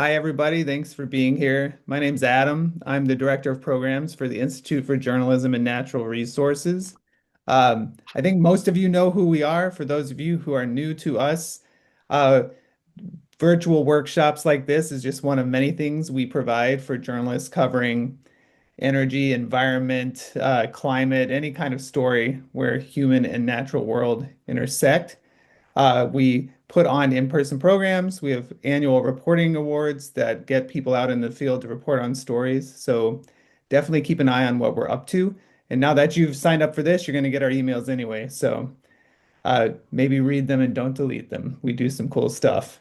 Hi, everybody. Thanks for being here. My name's Adam. I'm the Director of Programs for the Institute for Journalism and Natural Resources. I think most of you know who we are. For those of you who are new to us, uh, virtual workshops like this is just one of many things we provide for journalists covering energy, environment, climate, any kind of story where human and natural world intersect. We put on in-person programs. We have annual reporting awards that get people out in the field to report on stories. So definitely keep an eye on what we're up to. And now that you've signed up for this, you're going to get our emails anyway. So maybe read them and don't delete them. We do some cool stuff.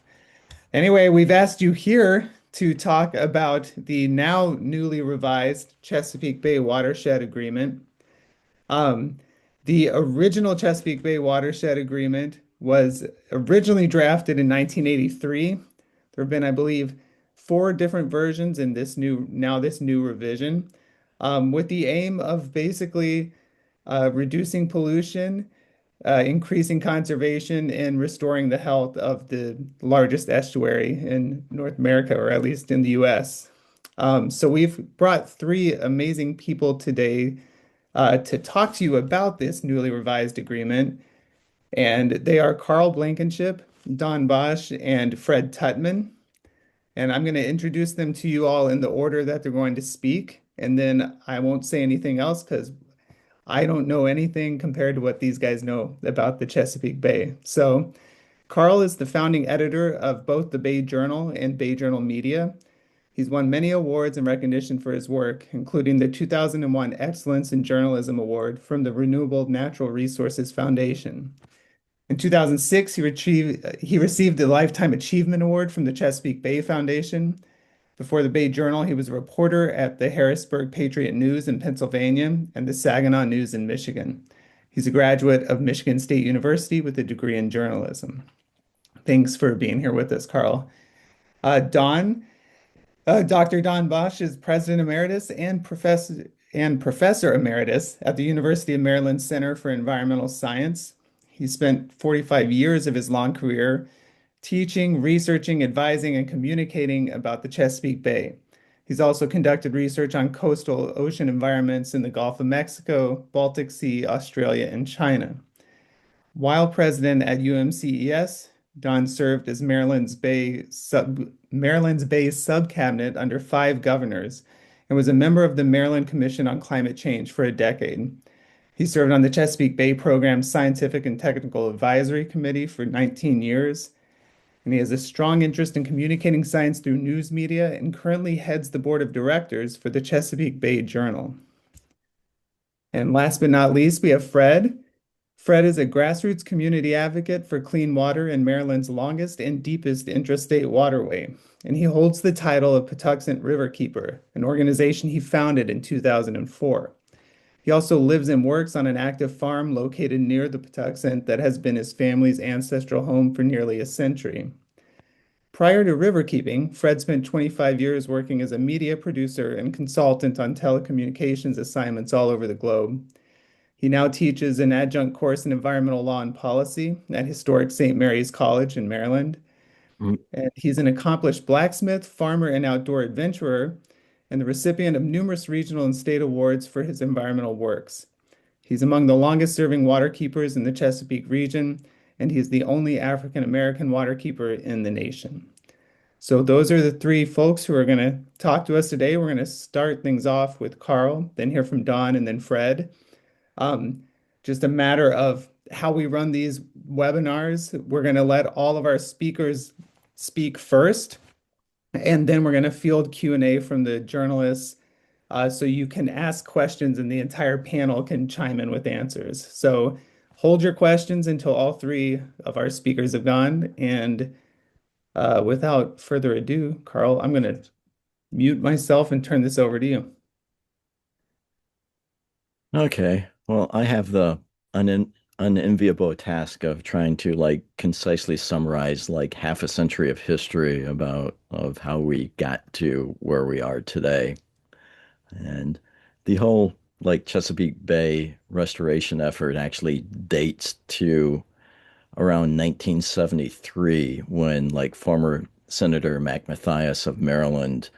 Anyway, we've asked you here to talk about the now newly revised Chesapeake Bay Watershed Agreement. Um, the original Chesapeake Bay Watershed Agreement was originally drafted in 1983. There have been, I believe, four different versions in this new revision, with the aim of basically reducing pollution, increasing conservation, and restoring the health of the largest estuary in North America, or at least in the US. So we've brought three amazing people today to talk to you about this newly revised agreement. And they are Carl Blankenship, Don Bosch, and Fred Tutman. And I'm going to introduce them to you all in the order that they're going to speak. And then I won't say anything else because I don't know anything compared to what these guys know about the Chesapeake Bay. So, Carl is the founding editor of both the Bay Journal and Bay Journal Media. He's won many awards and recognition for his work, including the 2001 Excellence in Journalism Award from the Renewable Natural Resources Foundation. In 2006, he received the Lifetime Achievement Award from the Chesapeake Bay Foundation. Before the Bay Journal, he was a reporter at the Harrisburg Patriot News in Pennsylvania and the Saginaw News in Michigan. He's a graduate of Michigan State University with a degree in journalism. Thanks for being here with us, Carl. Don Dr. Don Bosch is President Emeritus and Professor Emeritus at the University of Maryland Center for Environmental Science. He spent 45 years of his long career teaching, researching, advising, and communicating about the Chesapeake Bay. He's also conducted research on coastal ocean environments in the Gulf of Mexico, Baltic Sea, Australia, and China. While president at UMCES, Don served as Maryland's Bay subcabinet under five governors and was a member of the Maryland Commission on Climate Change for a decade. He served on the Chesapeake Bay Program's Scientific and Technical Advisory Committee for 19 years, and he has a strong interest in communicating science through news media and currently heads the board of directors for the Chesapeake Bay Journal. And last but not least, we have Fred. Fred is a grassroots community advocate for clean water in Maryland's longest and deepest intrastate waterway, and he holds the title of Patuxent Riverkeeper, an organization he founded in 2004. He also lives and works on an active farm located near the Patuxent that has been his family's ancestral home for nearly a century. Prior to riverkeeping, Fred spent 25 years working as a media producer and consultant on telecommunications assignments all over the globe. He now teaches an adjunct course in environmental law and policy at historic St. Mary's College in Maryland. Mm. And he's an accomplished blacksmith, farmer, and outdoor adventurer, and the recipient of numerous regional and state awards for his environmental works. He's among the longest serving waterkeepers in the Chesapeake region, and he is the only African American waterkeeper in the nation. So those are the three folks who are going to talk to us today. We're going to start things off with Carl, then hear from Don, and then Fred. Um, just a matter of how we run these webinars. We're going to let all of our speakers speak first, and then we're going to field Q&A from the journalists, so you can ask questions and the entire panel can chime in with answers. So hold your questions until all three of our speakers have gone. And without further ado, Carl, I'm going to mute myself and turn this over to you. Okay. Well, I have the unenviable task of trying to concisely summarize like half a century of history about of how we got to where we are today. And the whole Chesapeake Bay restoration effort actually dates to around 1973 when former Senator Mac Mathias of Maryland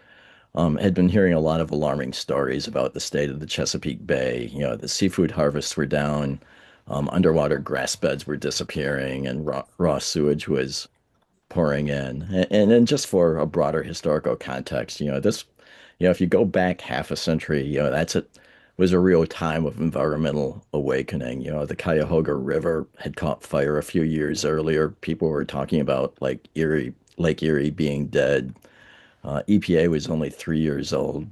had been hearing a lot of alarming stories about the state of the Chesapeake Bay. You know, the seafood harvests were down, underwater grass beds were disappearing, and raw sewage was pouring in. And then just for a broader historical context, if you go back half a century, that's it was a real time of environmental awakening. You know, the Cuyahoga River had caught fire a few years earlier. People were talking about like Lake Erie being dead. EPA was only 3 years old.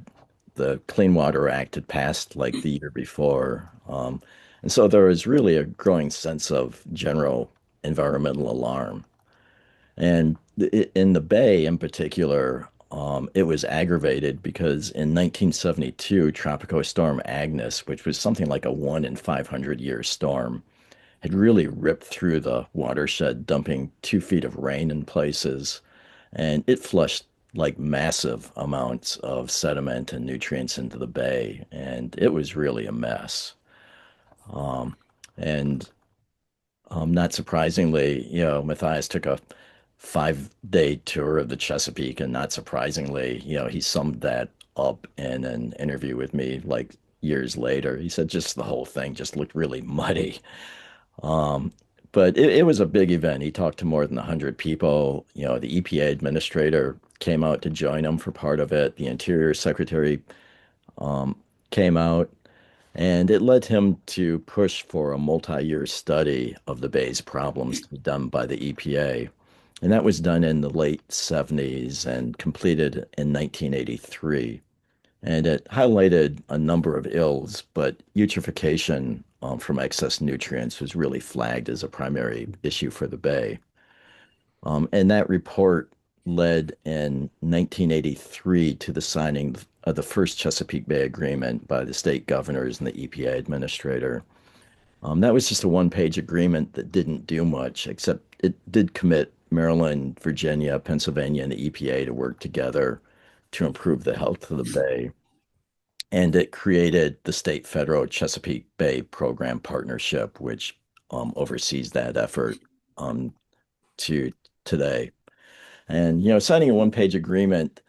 The Clean Water Act had passed like the year before. And so there was really a growing sense of general environmental alarm. And in the Bay in particular, it was aggravated because in 1972, Tropical Storm Agnes, which was something like a 1 in 500 year storm, had really ripped through the watershed, dumping 2 feet of rain in places. And it flushed like massive amounts of sediment and nutrients into the bay. And it was really a mess. Um, and Not surprisingly, Matthias took a 5 day tour of the Chesapeake, and not surprisingly, he summed that up in an interview with me like years later. He said just the whole thing just looked really muddy. Um, but it was a big event. He talked to more than 100 people. You know, the EPA administrator came out to join him for part of it. The Interior Secretary um, came out. And it led him to push for a multi-year study of the Bay's problems to be done by the EPA. And that was done in the late 70s and completed in 1983. And it highlighted a number of ills, but eutrophication from excess nutrients was really flagged as a primary issue for the Bay. And that report led in 1983 to the signing of the first Chesapeake Bay Agreement by the state governors and the EPA administrator. That was just a one-page agreement that didn't do much, except it did commit Maryland, Virginia, Pennsylvania, and the EPA to work together to improve the health of the Bay. And it created the state federal Chesapeake Bay Program Partnership, which oversees that effort to today. And, signing a one-page agreement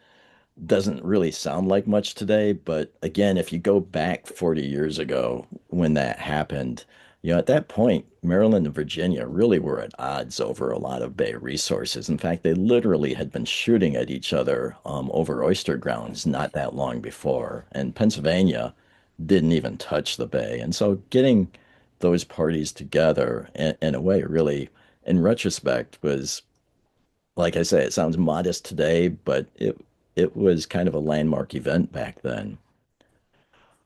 doesn't really sound like much today, but again, if you go back 40 years ago when that happened, at that point, Maryland and Virginia really were at odds over a lot of bay resources. In fact, they literally had been shooting at each other over oyster grounds not that long before, and Pennsylvania didn't even touch the bay. And so getting those parties together in a way really, in retrospect, was like I say, it sounds modest today, but it was kind of a landmark event back then.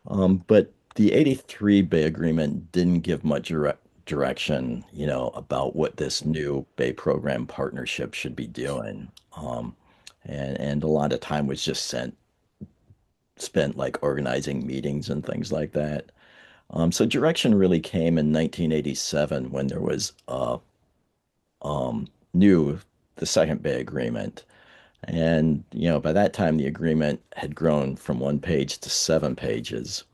But the 83 Bay Agreement didn't give much direction, about what this new Bay Program partnership should be doing. And a lot of time was just spent like organizing meetings and things like that. So direction really came in 1987 when there was new the second Bay Agreement. And, by that time, the agreement had grown from 1 page to 7 pages.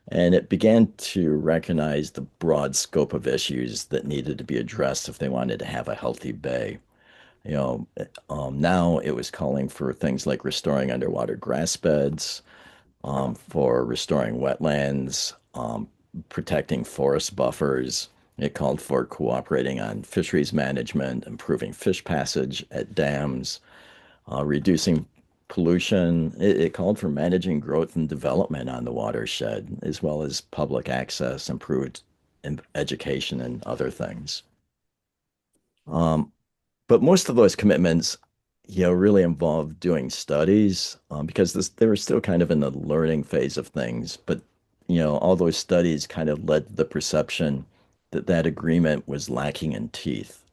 And it began to recognize the broad scope of issues that needed to be addressed if they wanted to have a healthy bay. Now it was calling for things like restoring underwater grass beds, for restoring wetlands, protecting forest buffers. It called for cooperating on fisheries management, improving fish passage at dams, reducing pollution. It called for managing growth and development on the watershed, as well as public access, improved education, and other things. Um, but most of those commitments, really involved doing studies because they were still kind of in the learning phase of things. But, all those studies kind of led to the perception that that agreement was lacking in teeth.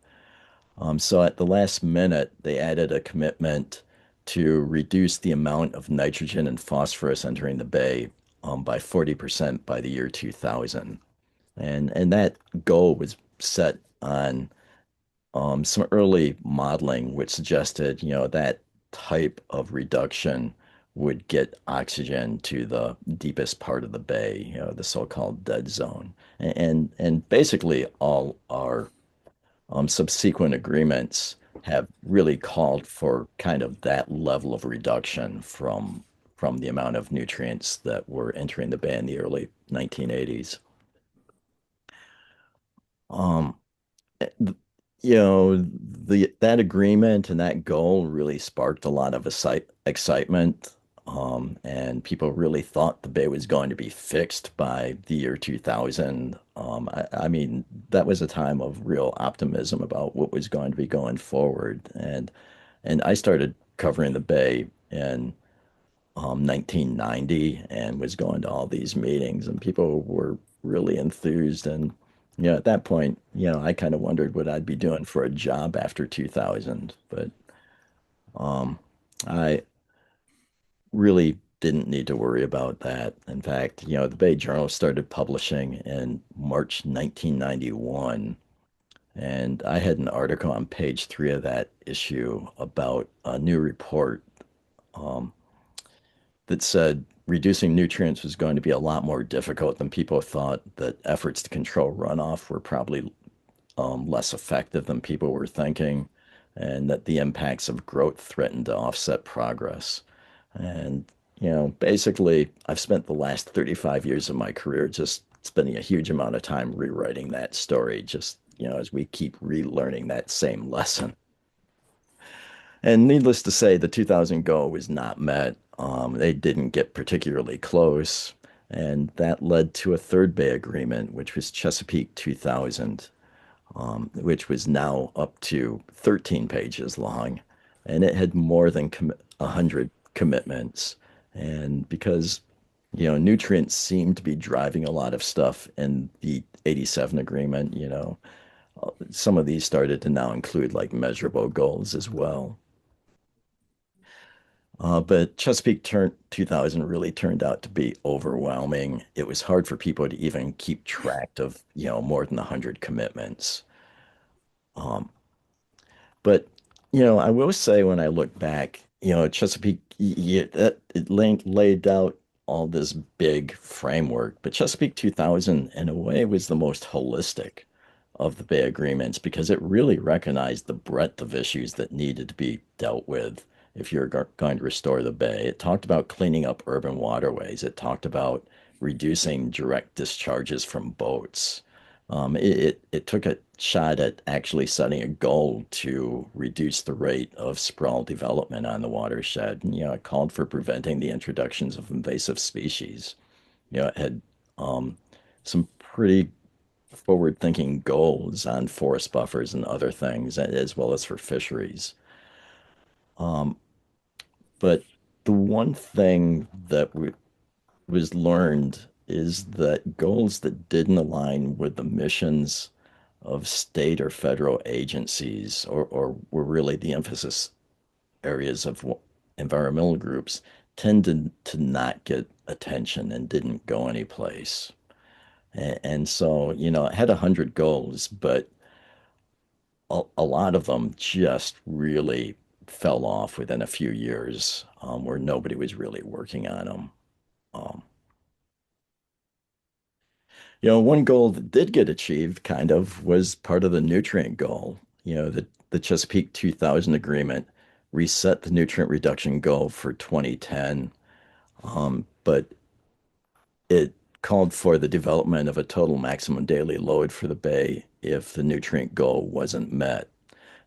So at the last minute, they added a commitment to reduce the amount of nitrogen and phosphorus entering the bay by 40% by the year 2000. And that goal was set on some early modeling, which suggested, that type of reduction would get oxygen to the deepest part of the bay, the so-called dead zone. And basically all our subsequent agreements have really called for kind of that level of reduction from the amount of nutrients that were entering the bay in the early 1980s. Um, you know, the that agreement and that goal really sparked a lot of excitement. And people really thought the bay was going to be fixed by the year 2000. I mean, that was a time of real optimism about what was going to be going forward. And I started covering the bay in 1990 and was going to all these meetings, and people were really enthused. And at that point, I kind of wondered what I'd be doing for a job after 2000. But um, I really didn't need to worry about that. In fact, the Bay Journal started publishing in March 1991. And I had an article on page 3 of that issue about a new report um, that said reducing nutrients was going to be a lot more difficult than people thought, that efforts to control runoff were probably less effective than people were thinking, and that the impacts of growth threatened to offset progress. And, basically, I've spent the last 35 years of my career just spending a huge amount of time rewriting that story, just, as we keep relearning that same lesson. And needless to say, the 2000 goal was not met. They didn't get particularly close. And that led to a third Bay Agreement, which was Chesapeake 2000, which was now up to 13 pages long. And it had more than 100 commitments. And because, nutrients seemed to be driving a lot of stuff in the 87 agreement, some of these started to now include like measurable goals as well. But Chesapeake 2000 really turned out to be overwhelming. It was hard for people to even keep track of, more than 100 commitments. Um, but, I will say when I look back, Chesapeake, it laid out all this big framework, but Chesapeake 2000, in a way, was the most holistic of the Bay Agreements because it really recognized the breadth of issues that needed to be dealt with if you're going to restore the bay. It talked about cleaning up urban waterways. It talked about reducing direct discharges from boats. It took a shot at actually setting a goal to reduce the rate of sprawl development on the watershed. And, it called for preventing the introductions of invasive species. It had um, some pretty forward-thinking goals on forest buffers and other things, as well as for fisheries. Um, but the one thing that was learned is that goals that didn't align with the missions of state or federal agencies, or were really the emphasis areas of environmental groups, tended to not get attention and didn't go anyplace. And so, it had 100 goals, but a lot of them just really fell off within a few years, where nobody was really working on them. Um, one goal that did get achieved kind of was part of the nutrient goal. The Chesapeake 2000 agreement reset the nutrient reduction goal for 2010, but it called for the development of a total maximum daily load for the bay if the nutrient goal wasn't met.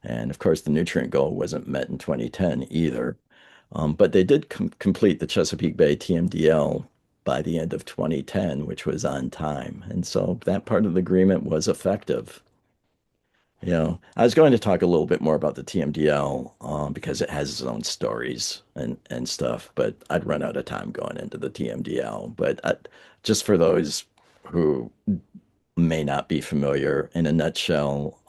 And of course, the nutrient goal wasn't met in 2010 either. But they did complete the Chesapeake Bay TMDL by the end of 2010, which was on time. And so that part of the agreement was effective. I was going to talk a little bit more about the TMDL because it has its own stories and stuff, but I'd run out of time going into the TMDL. But just for those who may not be familiar, in a nutshell,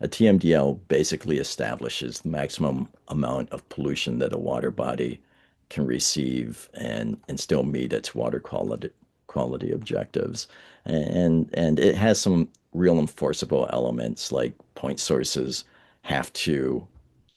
a TMDL basically establishes the maximum amount of pollution that a water body can receive and still meet its water quality objectives. And it has some real enforceable elements like point sources have to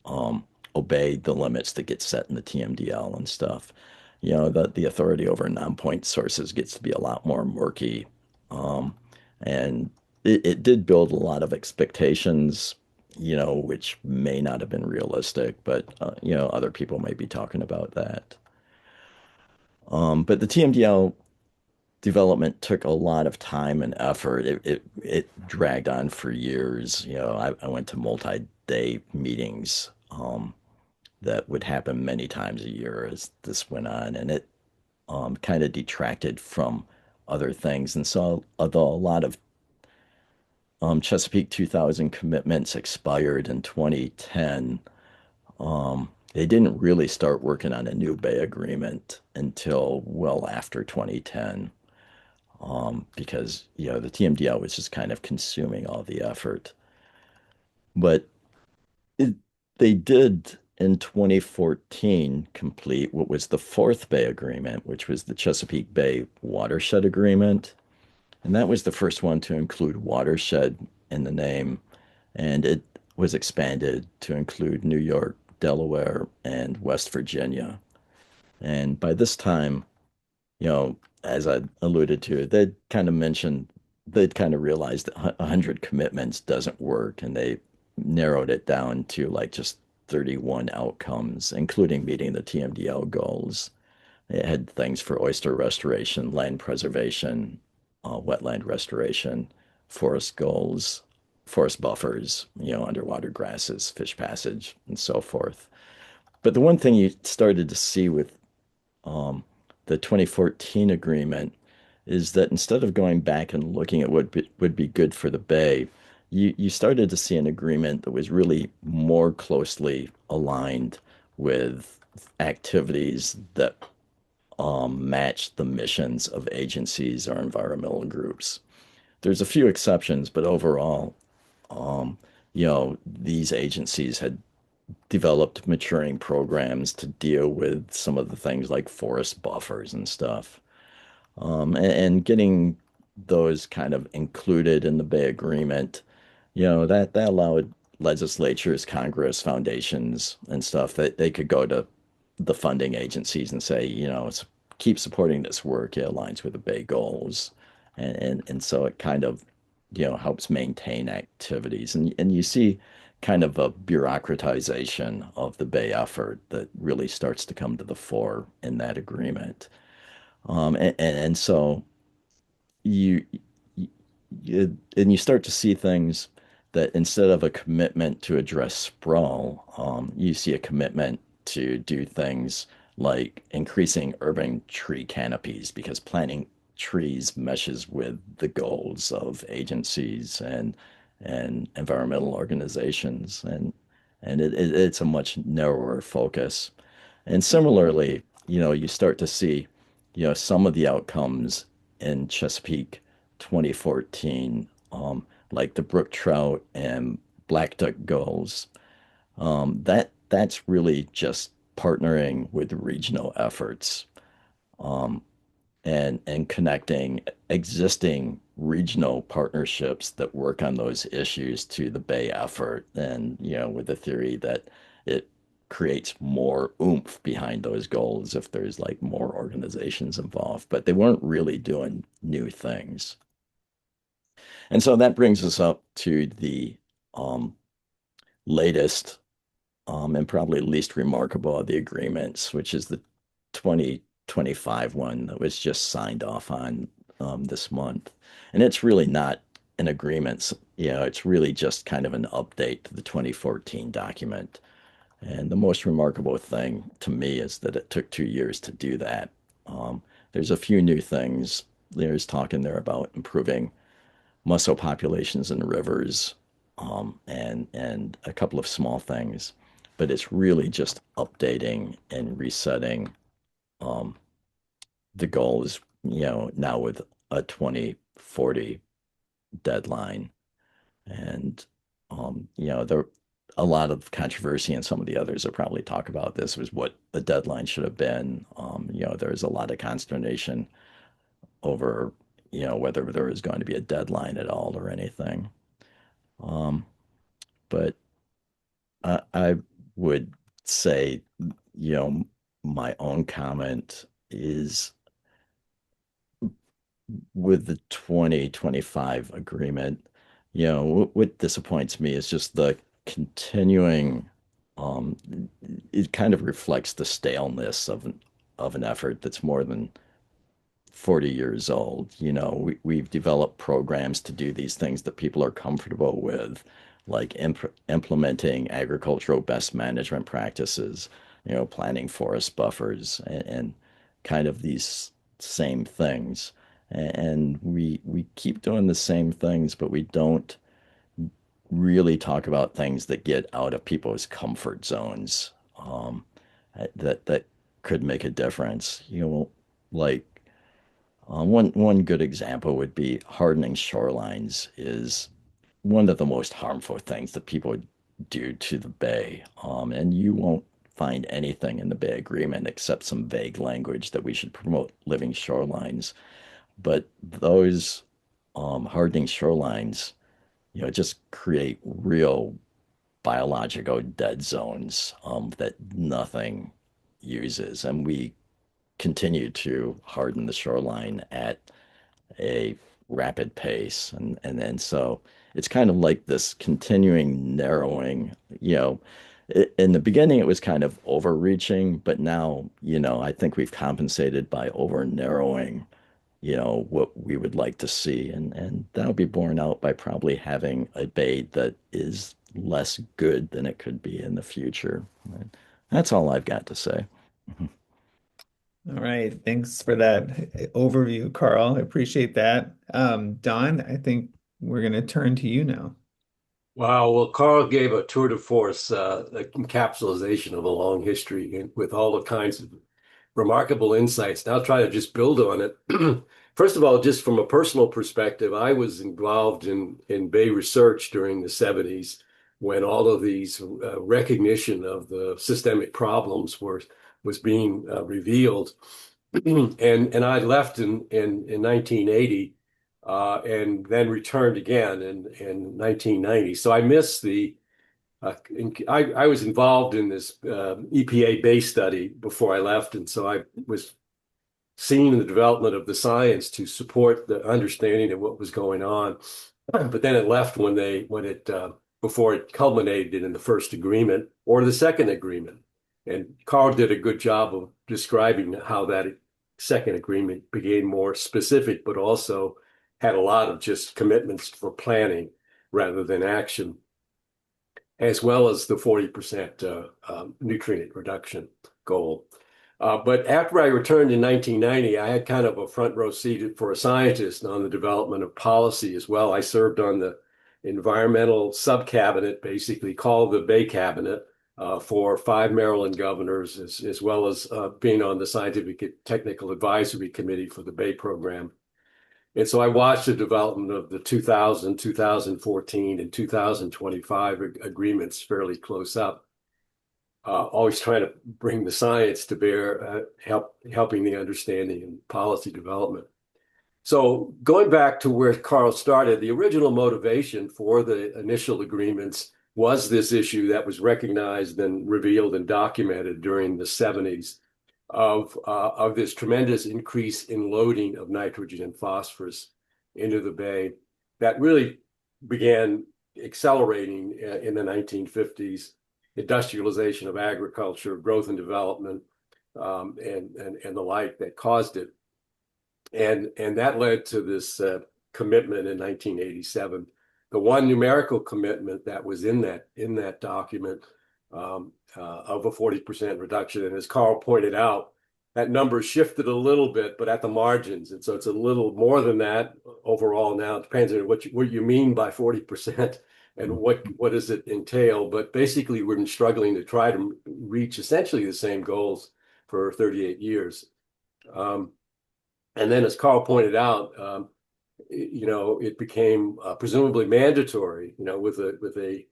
um, obey the limits that get set in the TMDL and stuff. The authority over non-point sources gets to be a lot more murky. And it did build a lot of expectations which may not have been realistic, but other people may be talking about that. But the TMDL development took a lot of time and effort. It dragged on for years. I went to multi-day meetings that would happen many times a year as this went on, and it kind of detracted from other things. And so, although a lot of Chesapeake 2000 commitments expired in 2010, they didn't really start working on a new Bay Agreement until well after 2010, because the TMDL was just kind of consuming all the effort. But it, they did in 2014 complete what was the fourth Bay Agreement, which was the Chesapeake Bay Watershed Agreement. And that was the first one to include watershed in the name. And it was expanded to include New York, Delaware, and West Virginia. And by this time, as I alluded to, they'd kind of realized that 100 commitments doesn't work, and they narrowed it down to like just 31 outcomes, including meeting the TMDL goals. It had things for oyster restoration, land preservation, wetland restoration, forest goals, forest buffers, underwater grasses, fish passage, and so forth. But the one thing you started to see with um, the 2014 agreement is that instead of going back and looking at what would be good for the Bay, you started to see an agreement that was really more closely aligned with activities that match the missions of agencies or environmental groups. There's a few exceptions, but overall, these agencies had developed maturing programs to deal with some of the things like forest buffers and stuff. And getting those kind of included in the Bay Agreement, that allowed legislatures, Congress, foundations, and stuff that they could go to the funding agencies and say, keep supporting this work. It aligns with the Bay goals, and so it kind of helps maintain activities, and you see kind of a bureaucratization of the Bay effort that really starts to come to the fore in that agreement. And so you, you start to see things that instead of a commitment to address sprawl, you see a commitment to do things like increasing urban tree canopies because planting trees meshes with the goals of agencies and environmental organizations, and it's a much narrower focus. And similarly, you start to see, some of the outcomes in Chesapeake 2014, like the brook trout and black duck gulls. That's really just partnering with regional efforts, um, and connecting existing regional partnerships that work on those issues to the Bay effort, and with the theory that it creates more oomph behind those goals if there's like more organizations involved, but they weren't really doing new things. And so that brings us up to the um, latest, and probably least remarkable of the agreements, which is the 2025 one that was just signed off on this month. And it's really not an agreement. It's really just kind of an update to the 2014 document. And the most remarkable thing to me is that it took 2 years to do that. Um, there's a few new things. There's talk in there about improving mussel populations in rivers, and a couple of small things, but it's really just updating and resetting um, the goals, now with a 2040 deadline. And there a lot of controversy, and some of the others that probably talk about this was what the deadline should have been. There's a lot of consternation over, whether there is going to be a deadline at all or anything. Um, but I would say, you know, my own comment is with the 2025 agreement, what disappoints me is just the continuing, um, it kind of reflects the staleness of an effort that's more than 40 years old. You know, we've developed programs to do these things that people are comfortable with, like implementing agricultural best management practices, you know, planting forest buffers and kind of these same things. And we keep doing the same things, but we don't really talk about things that get out of people's comfort zones, that could make a difference. You know, like one good example would be hardening shorelines is one of the most harmful things that people do to the bay. And you won't find anything in the Bay Agreement except some vague language that we should promote living shorelines. But those hardening shorelines, you know, just create real biological dead zones that nothing uses. And we continue to harden the shoreline at a rapid pace. And then so it's kind of like this continuing narrowing, you know. In the beginning, it was kind of overreaching, but now, you know, I think we've compensated by over narrowing, you know, what we would like to see. And that'll be borne out by probably having a bay that is less good than it could be in the future. That's all I've got to say. All right. Thanks for that overview, Carl. I appreciate that. Don, I think we're going to turn to you now. Wow. Well, Carl gave a tour de force, a encapsulation of a long history and with all the kinds of remarkable insights. Now I'll try to just build on it. First of all, just from a personal perspective, I was involved in Bay research during the 70s when all of these recognition of the systemic problems was being revealed. And I left in 1980 and then returned again in 1990. So I missed I was involved in this EPA base study before I left, and so I was seeing the development of the science to support the understanding of what was going on. But then it left when it before it culminated in the first agreement or the second agreement. And Carl did a good job of describing how that second agreement became more specific, but also had a lot of just commitments for planning rather than action, as well as the 40% nutrient reduction goal. But after I returned in 1990, I had kind of a front row seat for a scientist on the development of policy as well. I served on the environmental sub-cabinet, basically called the Bay Cabinet, for 5 Maryland governors, as well as being on the Scientific Technical Advisory Committee for the Bay program. And so I watched the development of the 2000, 2014, and 2025 agreements fairly close up, always trying to bring the science to bear, helping the understanding and policy development. So going back to where Carl started, the original motivation for the initial agreements was this issue that was recognized and revealed and documented during the 70s of this tremendous increase in loading of nitrogen and phosphorus into the bay that really began accelerating in the 1950s, industrialization of agriculture, growth and development, and the like that caused it. And that led to this commitment in 1987. The one numerical commitment that was in that document of a 40% reduction. And as Carl pointed out, that number shifted a little bit, but at the margins. And so it's a little more than that overall now. It depends on what you mean by 40% and what does it entail. But basically, we're struggling to try to reach essentially the same goals for 38 years. And then, as Carl pointed out, it became presumably mandatory, with a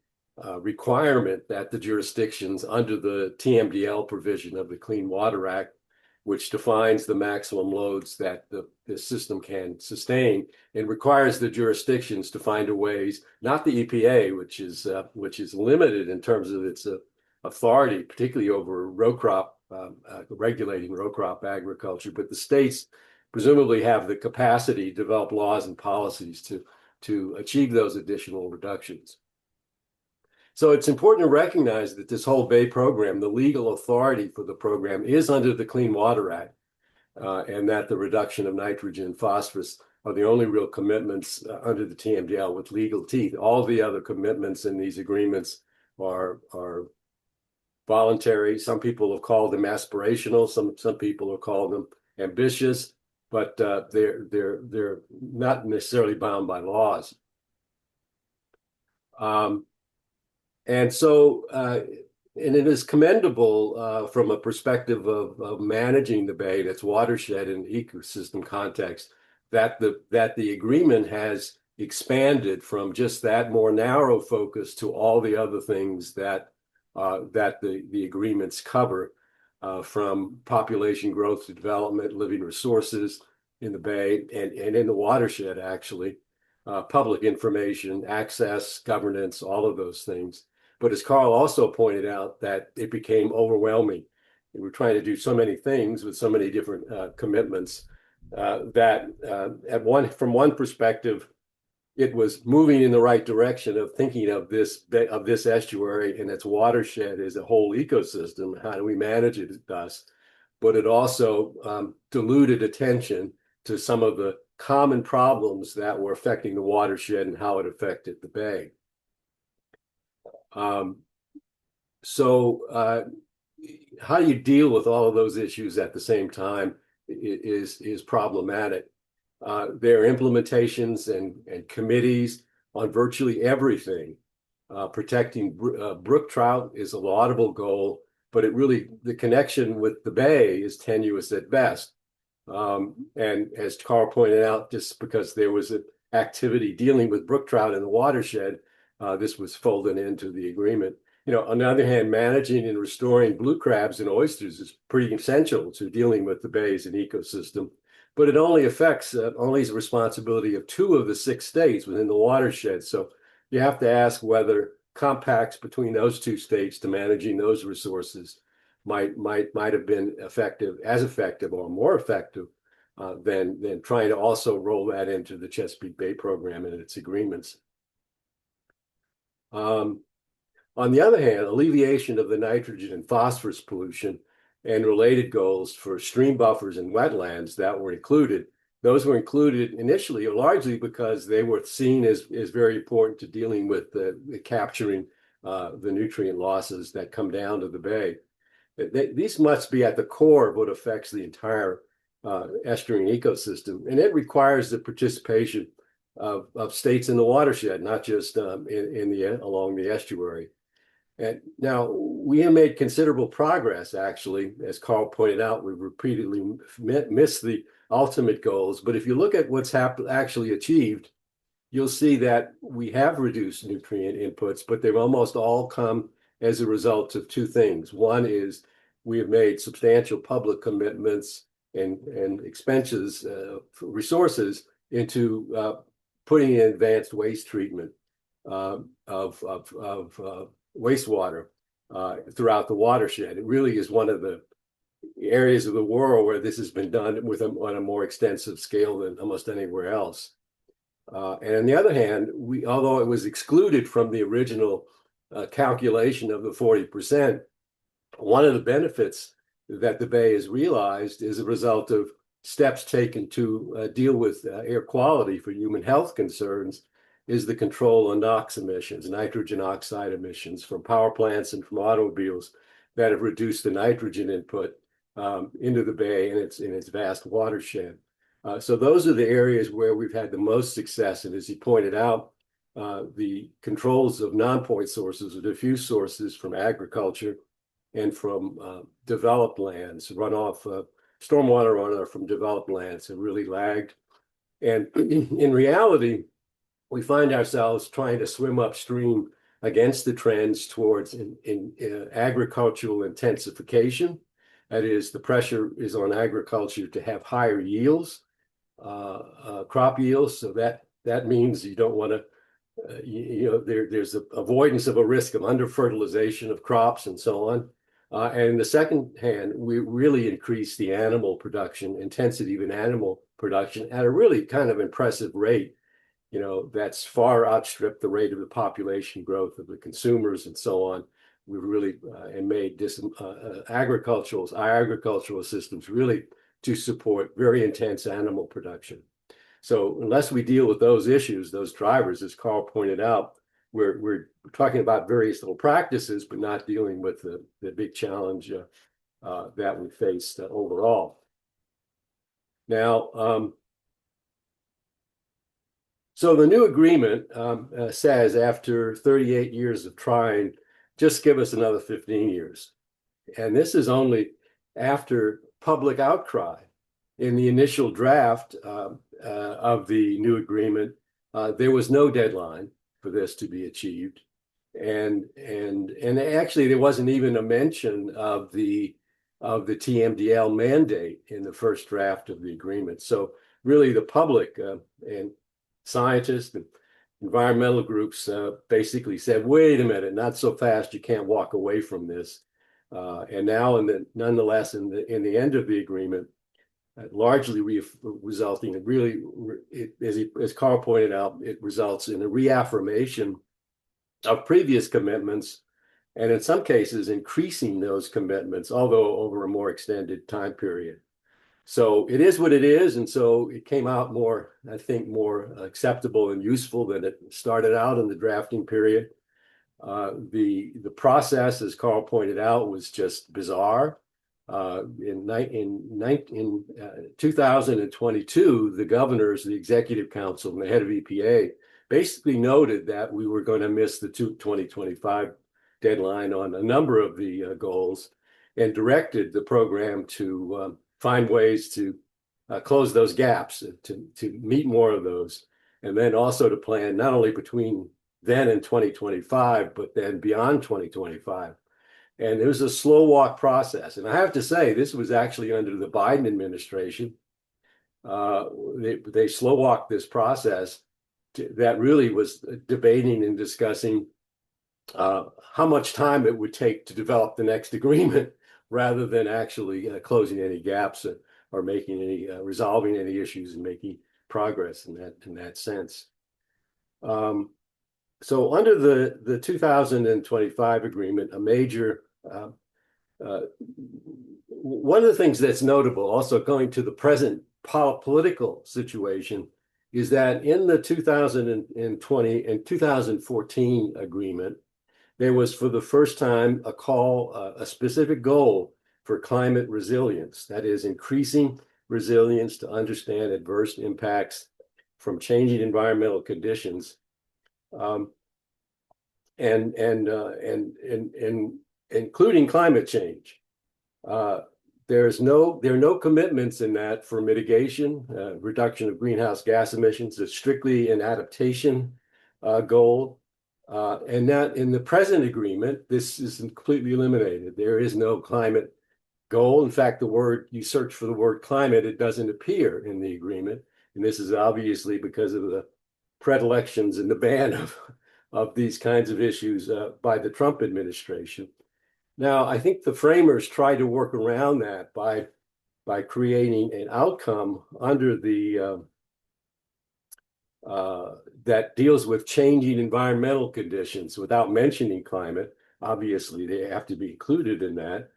requirement that the jurisdictions under the TMDL provision of the Clean Water Act, which defines the maximum loads that the system can sustain, and requires the jurisdictions to find a ways, not the EPA, which is limited in terms of its authority, particularly over row crop regulating row crop agriculture, but the states presumably have the capacity to develop laws and policies to achieve those additional reductions. So it's important to recognize that this whole Bay program, the legal authority for the program is under the Clean Water Act, and that the reduction of nitrogen and phosphorus are the only real commitments under the TMDL with legal teeth. All the other commitments in these agreements are voluntary. Some people have called them aspirational. Some people have called them ambitious, but they're not necessarily bound by laws. And so, and it is commendable from a perspective of managing the bay and its watershed and ecosystem context that the agreement has expanded from just that more narrow focus to all the other things that the agreements cover, from population growth to development, living resources in the bay and in the watershed, actually, public information, access, governance, all of those things. But as Carl also pointed out, that it became overwhelming. We were trying to do so many things with so many different commitments that from one perspective, it was moving in the right direction of thinking of this estuary and its watershed as a whole ecosystem. How do we manage it thus? But it also diluted attention to some of the common problems that were affecting the watershed and how it affected the bay. So how do you deal with all of those issues at the same time is problematic. There are implementations and committees on virtually everything. Protecting brook trout is a laudable goal, but the connection with the bay is tenuous at best. And as Carl pointed out, just because there was an activity dealing with brook trout in the watershed, this was folded into the agreement. On the other hand, managing and restoring blue crabs and oysters is pretty essential to dealing with the bay as an ecosystem, but it only affects only the responsibility of 2 of the 6 states within the watershed. So you have to ask whether compacts between those 2 states to managing those resources might have been as effective or more effective than trying to also roll that into the Chesapeake Bay program and its agreements. On the other hand, alleviation of the nitrogen and phosphorus pollution and related goals for stream buffers and wetlands that were included, those were included initially largely because they were seen as very important to dealing with the capturing the nutrient losses that come down to the bay. These must be at the core of what affects the entire estuarine ecosystem, and it requires the participation of states in the watershed, not just along the estuary. And now we have made considerable progress, actually. As Carl pointed out, we've repeatedly missed the ultimate goals. But if you look at what's actually achieved, you'll see that we have reduced nutrient inputs, but they've almost all come as a result of 2 things. One is we have made substantial public commitments and expenses, resources into putting in advanced waste treatment of wastewater throughout the watershed. It really is one of the areas of the world where this has been done on a more extensive scale than almost anywhere else. And on the other hand, although it was excluded from the original calculation of the 40%, one of the benefits that the Bay has realized is a result of steps taken to deal with air quality for human health concerns is the control on NOx emissions, nitrogen oxide emissions from power plants and from automobiles that have reduced the nitrogen input into the Bay and its vast watershed. So those are the areas where we've had the most success. And as he pointed out, the controls of non-point sources or diffuse sources from agriculture and from developed lands, stormwater runoff from developed lands have really lagged. And in reality, we find ourselves trying to swim upstream against the trends towards agricultural intensification. That is, the pressure is on agriculture to have higher yields, crop yields. So that means you don't want to, there's an avoidance of a risk of under-fertilization of crops and so on. And the second hand, we really increase the animal production, intensity of an animal production at a really kind of impressive rate. that's far outstripped the rate of the population growth of the consumers and so on. We've really and made this our agricultural systems really to support very intense animal production. So unless we deal with those issues, those drivers, as Carl pointed out, we're talking about various little practices, but not dealing with the big challenge that we faced overall. Now, so the new agreement says after 38 years of trying, just give us another 15 years. And this is only after public outcry. In the initial draft of the new agreement, there was no deadline for this to be achieved. And actually there wasn't even a mention of the TMDL mandate in the first draft of the agreement. So really the public and scientists and environmental groups basically said, wait a minute, not so fast, you can't walk away from this. And now, nonetheless, in the end of the agreement, largely resulting in really, as Carl pointed out, it results in a reaffirmation of previous commitments, and in some cases, increasing those commitments, although over a more extended time period. So it is what it is, and so it came out more, I think, more acceptable and useful than it started out in the drafting period. The process, as Carl pointed out, was just bizarre. In 2022, the governors, the executive council, and the head of EPA basically noted that we were going to miss the 2025 deadline on a number of the goals, and directed the program to find ways to close those gaps, to meet more of those, and then also to plan not only between then and 2025, but then beyond 2025. And it was a slow walk process. And I have to say, this was actually under the Biden administration. They slow walked this process that really was debating and discussing how much time it would take to develop the next agreement, rather than actually closing any gaps or making any resolving any issues and making progress in that sense. So under the 2025 agreement, a major one of the things that's notable, also going to the present political situation, is that in the 2020 and 2014 agreement, there was for the first time a call, a specific goal for climate resilience, that is, increasing resilience to understand adverse impacts from changing environmental conditions, and including climate change. There are no commitments in that for mitigation, reduction of greenhouse gas emissions. It's strictly an adaptation goal. And that in the present agreement, this is completely eliminated. There is no climate goal. In fact, you search for the word climate, it doesn't appear in the agreement. And this is obviously because of the predilections and the ban of these kinds of issues by the Trump administration. Now, I think the framers tried to work around that by creating an outcome under the that deals with changing environmental conditions without mentioning climate. Obviously, they have to be included in that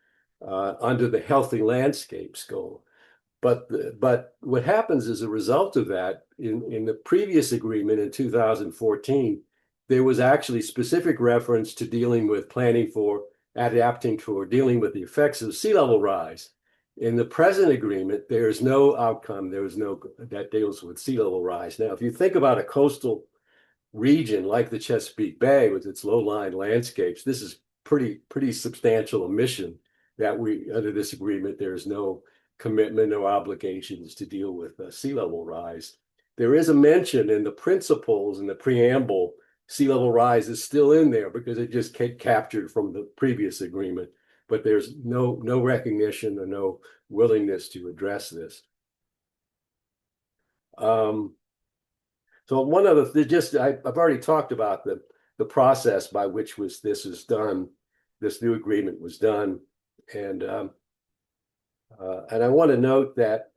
under the healthy landscapes goal. But what happens as a result of that, in the previous agreement in 2014, there was actually specific reference to dealing with planning for, adapting for, dealing with the effects of sea level rise. In the present agreement, there's no outcome. There's no that deals with sea level rise. Now, if you think about a coastal region like the Chesapeake Bay with its low-lying landscapes, this is pretty substantial emission that under this agreement, there's no commitment or obligations to deal with sea level rise. There is a mention in the principles in the preamble. Sea level rise is still in there because it just captured from the previous agreement, but there's no recognition or no willingness to address this. So one of I've already talked about the process by which this was done. This new agreement was done, and I want to note that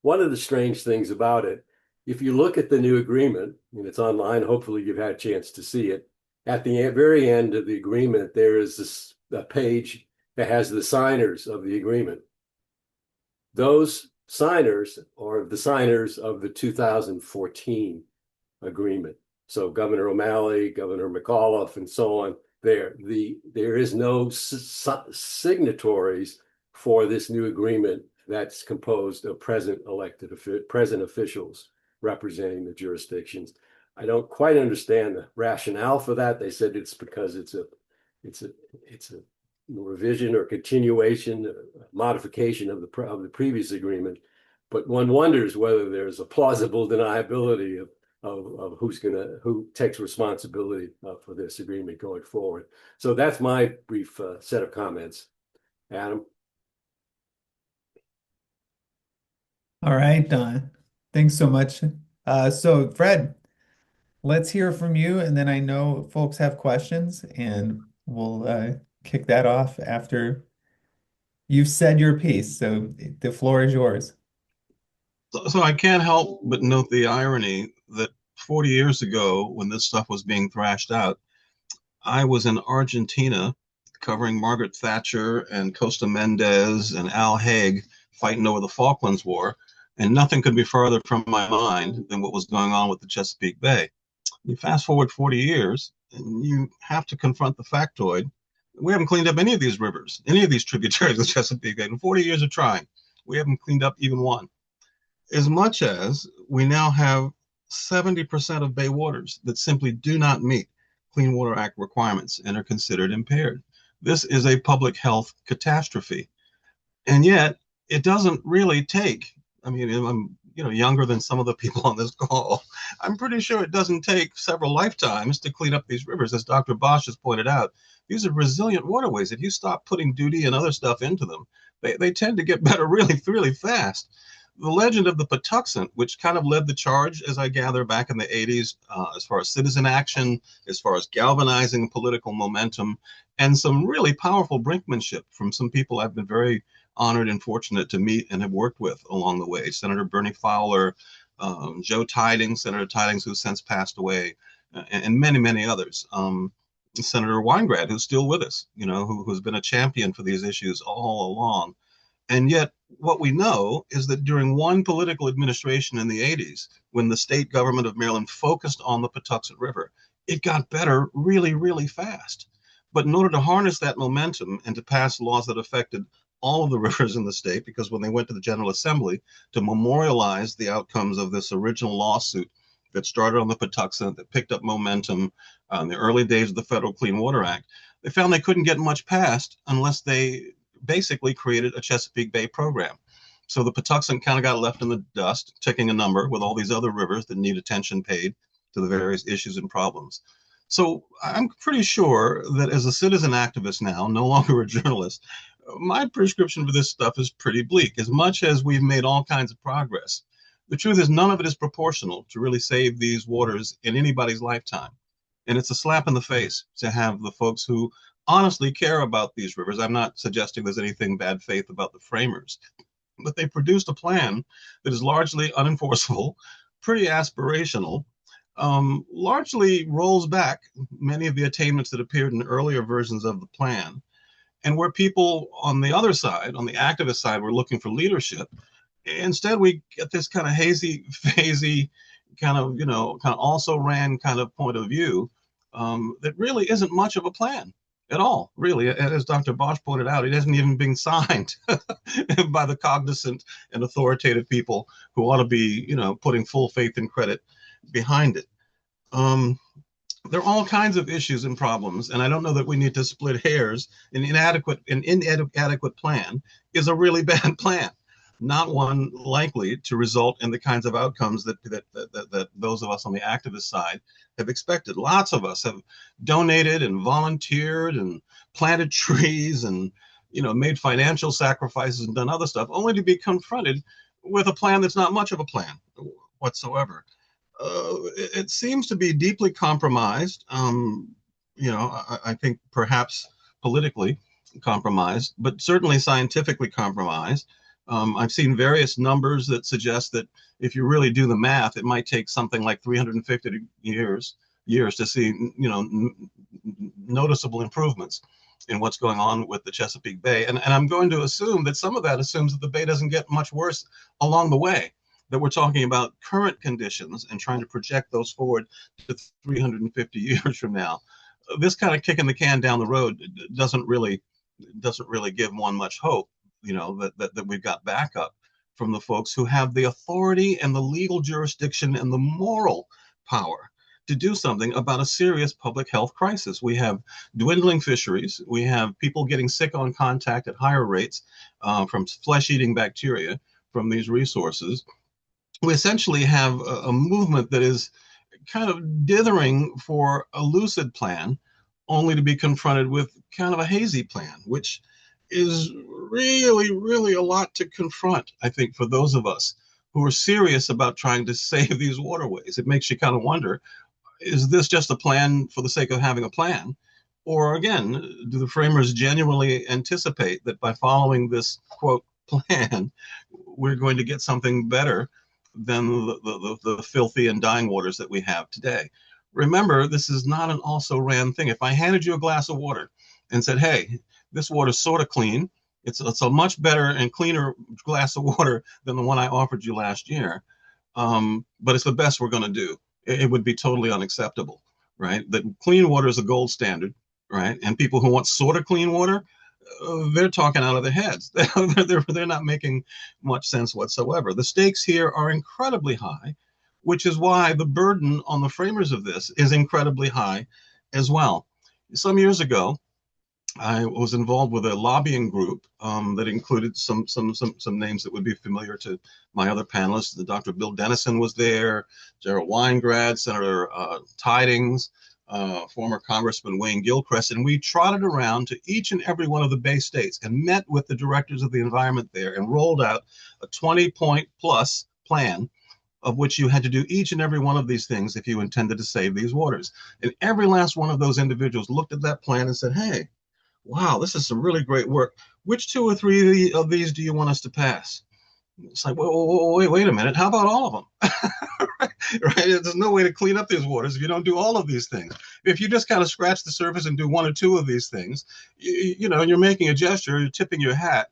one of the strange things about it if you look at the new agreement, and it's online, hopefully you've had a chance to see it. At the very end of the agreement, there is a page that has the signers of the agreement. Those signers are the signers of the 2014 agreement. So Governor O'Malley, Governor McAuliffe, and so on. There is no signatories for this new agreement that's composed of present officials representing the jurisdictions. I don't quite understand the rationale for that. They said it's because it's a revision or continuation, modification of the previous agreement. But one wonders whether there's a plausible deniability of who takes responsibility for this agreement going forward. So that's my brief set of comments. Adam. All right, Don. Thanks so much. So Fred, let's hear from you, and then I know folks have questions, and we'll kick that off after you've said your piece. So the floor is yours. So I can't help but note the irony that 40 years ago, when this stuff was being thrashed out, I was in Argentina covering Margaret Thatcher and Costa Mendez and Al Haig fighting over the Falklands War, and nothing could be farther from my mind than what was going on with the Chesapeake Bay. You fast forward 40 years, and you have to confront the factoid. We haven't cleaned up any of these rivers, any of these tributaries of the Chesapeake Bay. In 40 years of trying, we haven't cleaned up even one. As much as we now have 70% of bay waters that simply do not meet Clean Water Act requirements and are considered impaired. This is a public health catastrophe. And yet it doesn't really take, I mean, I'm younger than some of the people on this call. I'm pretty sure it doesn't take several lifetimes to clean up these rivers. As Dr. Bosch has pointed out, these are resilient waterways. If you stop putting duty and other stuff into them, they tend to get better really, really fast. The legend of the Patuxent, which kind of led the charge, as I gather, back in the 80s, as far as citizen action, as far as galvanizing political momentum, and some really powerful brinkmanship from some people I've been very honored and fortunate to meet and have worked with along the way. Senator Bernie Fowler, Joe Tidings, Senator Tidings, who's since passed away, and many, many others. Senator Weingrad, who's still with us, who's been a champion for these issues all along. And yet, what we know is that during one political administration in the 80s, when the state government of Maryland focused on the Patuxent River, it got better really, really fast. But in order to harness that momentum and to pass laws that affected all of the rivers in the state, because when they went to the General Assembly to memorialize the outcomes of this original lawsuit that started on the Patuxent, that picked up momentum in the early days of the Federal Clean Water Act, they found they couldn't get much passed unless they basically created a Chesapeake Bay program. So the Patuxent kind of got left in the dust, ticking a number with all these other rivers that need attention paid to the various issues and problems. So I'm pretty sure that as a citizen activist now, no longer a journalist, my prescription for this stuff is pretty bleak. As much as we've made all kinds of progress, the truth is none of it is proportional to really save these waters in anybody's lifetime. And it's a slap in the face to have the folks who honestly care about these rivers. I'm not suggesting there's anything bad faith about the framers, but they produced a plan that is largely unenforceable, pretty aspirational, largely rolls back many of the attainments that appeared in earlier versions of the plan. And where people on the other side, on the activist side, were looking for leadership, instead we get this kind of hazy, phasey, kind of also ran kind of point of view that really isn't much of a plan at all, really. As Dr. Bosch pointed out, it hasn't even been signed by the cognizant and authoritative people who ought to be, putting full faith and credit behind it. There are all kinds of issues and problems, and I don't know that we need to split hairs. An inadequate plan is a really bad plan, not one likely to result in the kinds of outcomes that those of us on the activist side have expected. Lots of us have donated and volunteered and planted trees and made financial sacrifices and done other stuff, only to be confronted with a plan that's not much of a plan whatsoever. It seems to be deeply compromised. I think perhaps politically compromised, but certainly scientifically compromised. I've seen various numbers that suggest that if you really do the math, it might take something like 350 years to see, noticeable improvements in what's going on with the Chesapeake Bay. And I'm going to assume that some of that assumes that the bay doesn't get much worse along the way, that we're talking about current conditions and trying to project those forward to 350 years from now. This kind of kicking the can down the road doesn't really give one much hope, that we've got backup from the folks who have the authority and the legal jurisdiction and the moral power to do something about a serious public health crisis. We have dwindling fisheries. We have people getting sick on contact at higher rates from flesh-eating bacteria from these resources. We essentially have a movement that is kind of dithering for a lucid plan, only to be confronted with kind of a hazy plan, which is really, really a lot to confront, I think, for those of us who are serious about trying to save these waterways. It makes you kind of wonder, is this just a plan for the sake of having a plan? Or again, do the framers genuinely anticipate that by following this, quote, plan, we're going to get something better than the filthy and dying waters that we have today? Remember, this is not an also-ran thing. If I handed you a glass of water and said, hey, this water's sort of clean, it's a much better and cleaner glass of water than the one I offered you last year, but it's the best we're going to do, it would be totally unacceptable, right? That clean water is a gold standard, right? And people who want sort of clean water, they're talking out of their heads. They're not making much sense whatsoever. The stakes here are incredibly high, which is why the burden on the framers of this is incredibly high as well. Some years ago, I was involved with a lobbying group that included some names that would be familiar to my other panelists. The Dr. Bill Dennison was there, Gerald Weingrad, Senator Tidings, former Congressman Wayne Gilchrist, and we trotted around to each and every one of the Bay States and met with the directors of the environment there and rolled out a 20-point plus plan of which you had to do each and every one of these things if you intended to save these waters. And every last one of those individuals looked at that plan and said, hey, wow, this is some really great work. Which 2 or 3 of these do you want us to pass? It's like, wait a minute. How about all of them? Right? There's no way to clean up these waters if you don't do all of these things. If you just kind of scratch the surface and do 1 or 2 of these things, you're making a gesture, you're tipping your hat,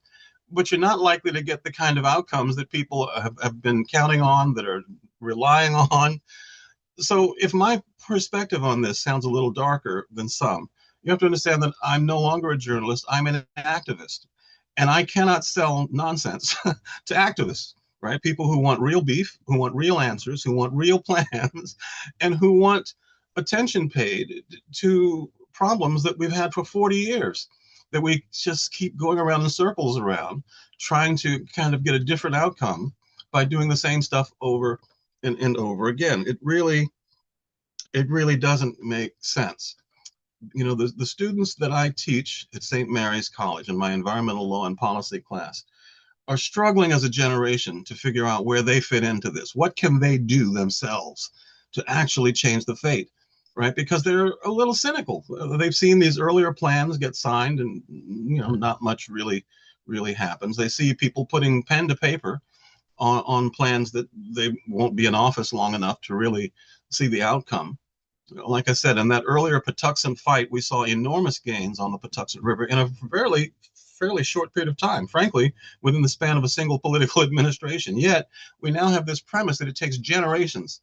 but you're not likely to get the kind of outcomes that people have been counting on, that are relying on. So if my perspective on this sounds a little darker than some, you have to understand that I'm no longer a journalist, I'm an activist. And I cannot sell nonsense to activists, right? People who want real beef, who want real answers, who want real plans, and who want attention paid to problems that we've had for 40 years, that we just keep going around in circles around, trying to kind of get a different outcome by doing the same stuff over and over again. It really doesn't make sense. The students that I teach at St. Mary's College in my environmental law and policy class are struggling as a generation to figure out where they fit into this. What can they do themselves to actually change the fate, right? Because they're a little cynical. They've seen these earlier plans get signed and, not much really happens. They see people putting pen to paper on plans that they won't be in office long enough to really see the outcome. Like I said, in that earlier Patuxent fight, we saw enormous gains on the Patuxent River in a fairly short period of time, frankly, within the span of a single political administration. Yet, we now have this premise that it takes generations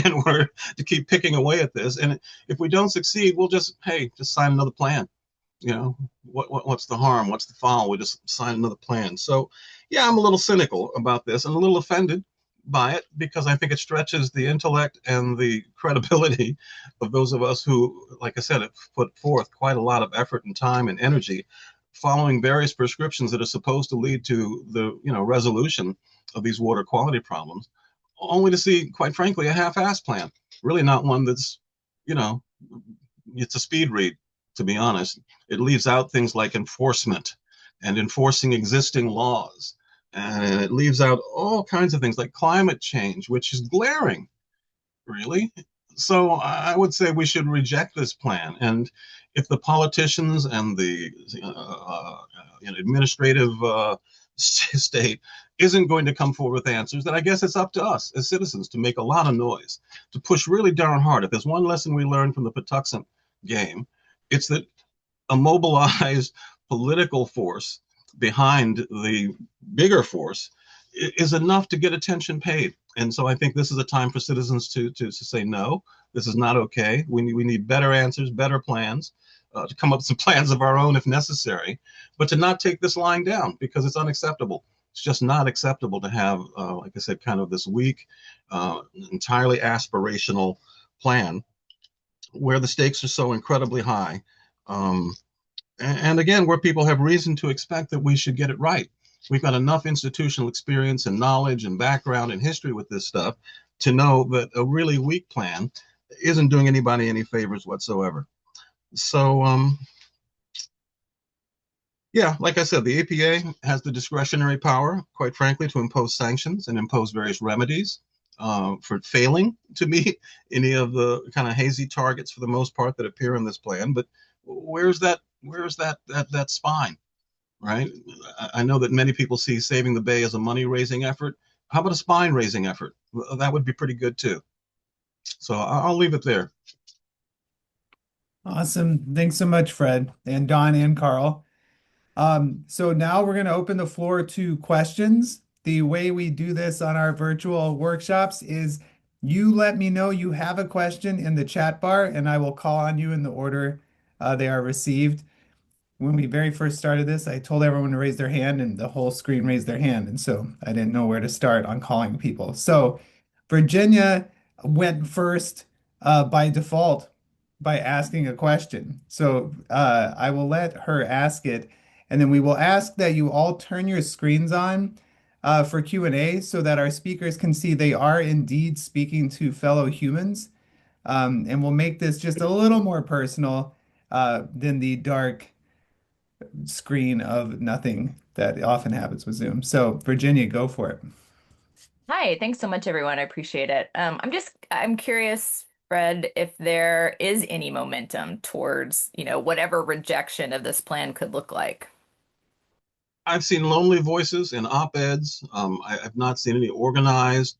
in order to keep picking away at this. And if we don't succeed, we'll just sign another plan. What's the harm? What's the foul? We just sign another plan. So, yeah, I'm a little cynical about this and a little offended by it, because I think it stretches the intellect and the credibility of those of us who, like I said, have put forth quite a lot of effort and time and energy following various prescriptions that are supposed to lead to the resolution of these water quality problems, only to see, quite frankly, a half-assed plan. Really not one that's, it's a speed read, to be honest. It leaves out things like enforcement and enforcing existing laws. And it leaves out all kinds of things like climate change, which is glaring, really. So I would say we should reject this plan. And if the politicians and the administrative state isn't going to come forward with answers, then I guess it's up to us as citizens to make a lot of noise, to push really darn hard. If there's one lesson we learned from the Patuxent game, it's that a mobilized political force behind the bigger force is enough to get attention paid. And so I think this is a time for citizens to say, no, this is not okay. We need better answers, better plans, to come up with some plans of our own if necessary, but to not take this line down because it's unacceptable. It's just not acceptable to have, like I said, kind of this weak, entirely aspirational plan where the stakes are so incredibly high. And again, where people have reason to expect that we should get it right. We've got enough institutional experience and knowledge and background and history with this stuff to know that a really weak plan isn't doing anybody any favors whatsoever. So, yeah, like I said, the APA has the discretionary power, quite frankly, to impose sanctions and impose various remedies for failing to meet any of the kind of hazy targets for the most part that appear in this plan. But where's that spine, right? I know that many people see saving the Bay as a money-raising effort. How about a spine-raising effort? That would be pretty good too. So I'll leave it there. Awesome. Thanks so much, Fred and Don and Carl. So now we're going to open the floor to questions. The way we do this on our virtual workshops is you let me know you have a question in the chat bar, and I will call on you in the order they are received. When we very first started this, I told everyone to raise their hand, and the whole screen raised their hand. And so I didn't know where to start on calling people. So Virginia went first by default by asking a question. So I will let her ask it, and then we will ask that you all turn your screens on for Q&A so that our speakers can see they are indeed speaking to fellow humans. And we'll make this just a little more personal than the dark screen of nothing that often happens with Zoom. So Virginia, go for it. Hi, thanks so much, everyone. I appreciate it. I'm curious, Fred, if there is any momentum towards, whatever rejection of this plan could look like. I've seen lonely voices in op-eds. I've not seen any organized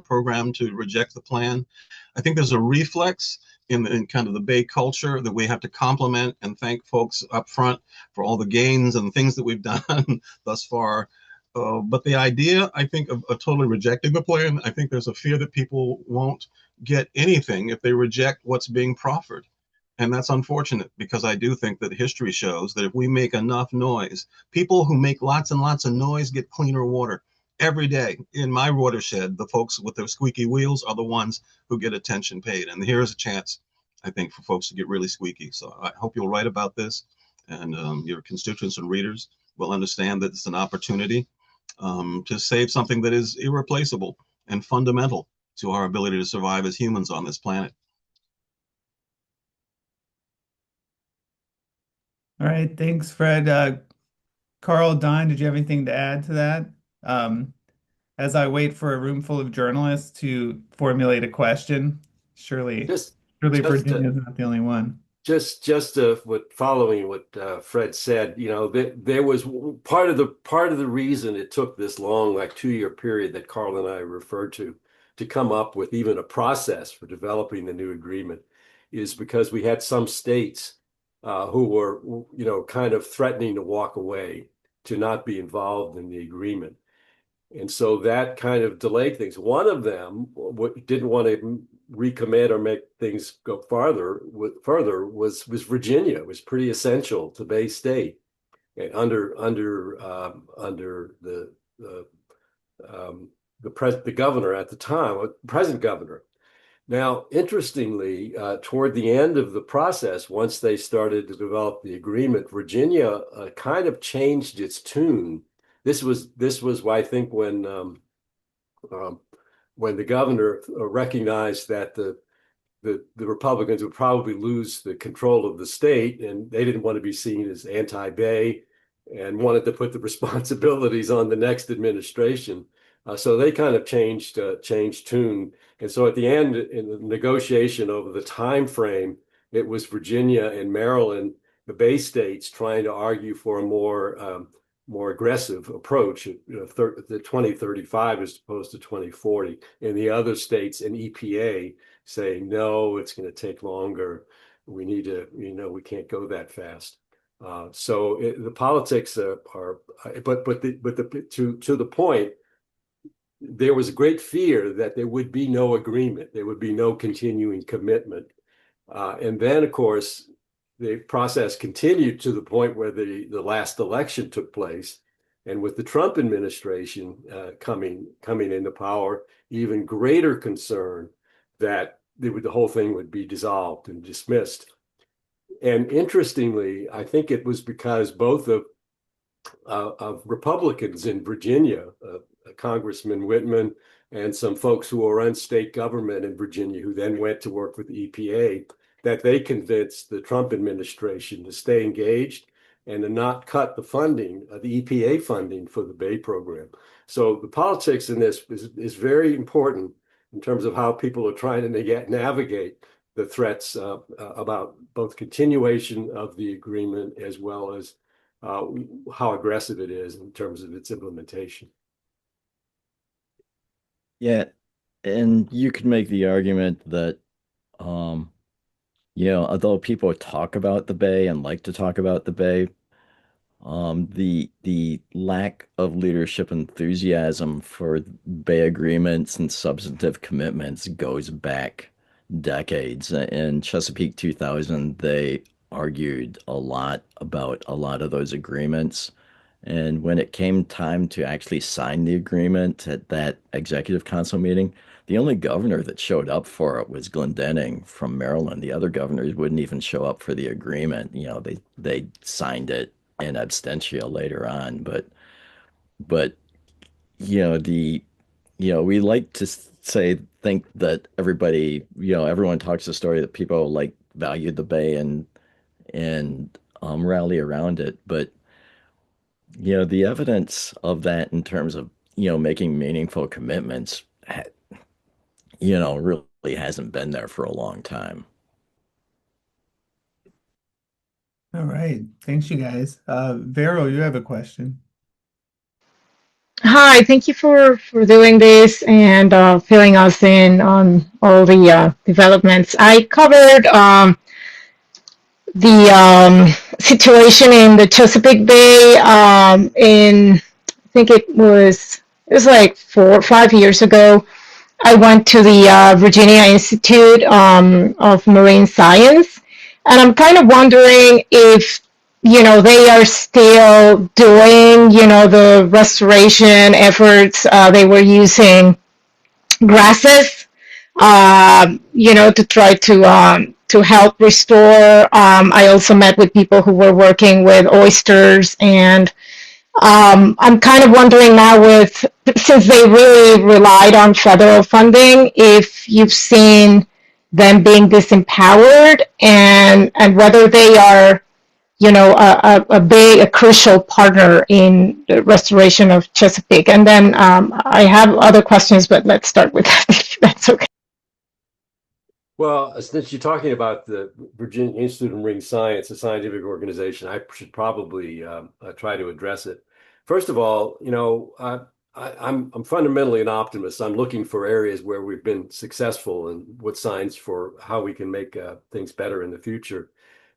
program to reject the plan. I think there's a reflex in kind of the Bay culture that we have to compliment and thank folks up front for all the gains and things that we've done thus far. But the idea, I think, of totally rejecting the plan, I think there's a fear that people won't get anything if they reject what's being proffered. And that's unfortunate because I do think that history shows that if we make enough noise, people who make lots and lots of noise get cleaner water every day. In my watershed, the folks with their squeaky wheels are the ones who get attention paid. And here's a chance, I think, for folks to get really squeaky. So I hope you'll write about this and your constituents and readers will understand that it's an opportunity to save something that is irreplaceable and fundamental to our ability to survive as humans on this planet. All right, thanks, Fred. Carl, Don, did you have anything to add to that? As I wait for a room full of journalists to formulate a question, surely Just Virginia is not the only one. following what Fred said, there was part of the reason it took this long, like 2-year period that Carl and I referred to come up with even a process for developing the new agreement is because we had some states who were, kind of threatening to walk away, to not be involved in the agreement. And so that kind of delayed things. One of them didn't want to recommit or make things go further was Virginia. It was pretty essential to Bay State and under the governor at the time, present governor. Now, interestingly, toward the end of the process, once they started to develop the agreement, Virginia kind of changed its tune. This was I think when the governor recognized that the Republicans would probably lose the control of the state, and they didn't want to be seen as anti-Bay, and wanted to put the responsibilities on the next administration. So they kind of changed tune. And so at the end, in the negotiation over the time frame, it was Virginia and Maryland, the Bay states, trying to argue for a more more aggressive approach, the 2035 as opposed to 2040. In the other states and EPA saying, no, it's going to take longer. We need to, we can't go that fast. The politics to the point, there was a great fear that there would be no agreement, there would be no continuing commitment. And then, of course, the process continued to the point where the last election took place. And with the Trump administration coming into power, even greater concern that the whole thing would be dissolved and dismissed. And interestingly, I think it was because both of Republicans in Virginia, Congressman Whitman, and some folks who were in state government in Virginia who then went to work with the EPA, that they convinced the Trump administration to stay engaged and to not cut the funding, the EPA funding for the Bay program. So the politics in this is very important in terms of how people are trying to navigate the threats about both continuation of the agreement as well as how aggressive it is in terms of its implementation. Yeah, and you could make the argument that, although people talk about the Bay and like to talk about the Bay, the lack of leadership enthusiasm for Bay agreements and substantive commitments goes back decades. In Chesapeake 2000, they argued a lot about a lot of those agreements. And when it came time to actually sign the agreement at that executive council meeting, the only governor that showed up for it was Glendening from Maryland. The other governors wouldn't even show up for the agreement. They signed it in absentia later on. But the we like to think that everyone talks the story that people like valued the Bay and rally around it, but the evidence of that in terms of making meaningful commitments really hasn't been there for a long time. All right. Thanks, you guys. Vero, you have a question. Hi, thank you for doing this and filling us in on all the developments. I covered the situation in the Chesapeake Bay in, I think it was like 4 or 5 years ago. I went to the Virginia Institute of Marine Science, and I'm kind of wondering if they are still doing the restoration efforts. They were using grasses, to try to help restore. I also met with people who were working with oysters, and I'm kind of wondering now, since they really relied on federal funding, if you've seen them being disempowered, and whether they are a crucial partner in the restoration of Chesapeake. And then I have other questions, but let's start with that, if that's okay. Well, since you're talking about the Virginia Institute of Marine Science, a scientific organization, I should probably try to address it. First of all, I'm fundamentally an optimist. I'm looking for areas where we've been successful and what signs for how we can make things better in the future.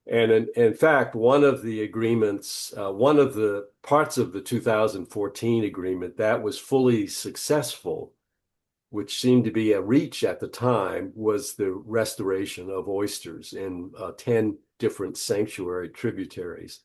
And in fact, one of the agreements, one of the parts of the 2014 agreement that was fully successful, which seemed to be a reach at the time, was the restoration of oysters in 10 different sanctuary tributaries.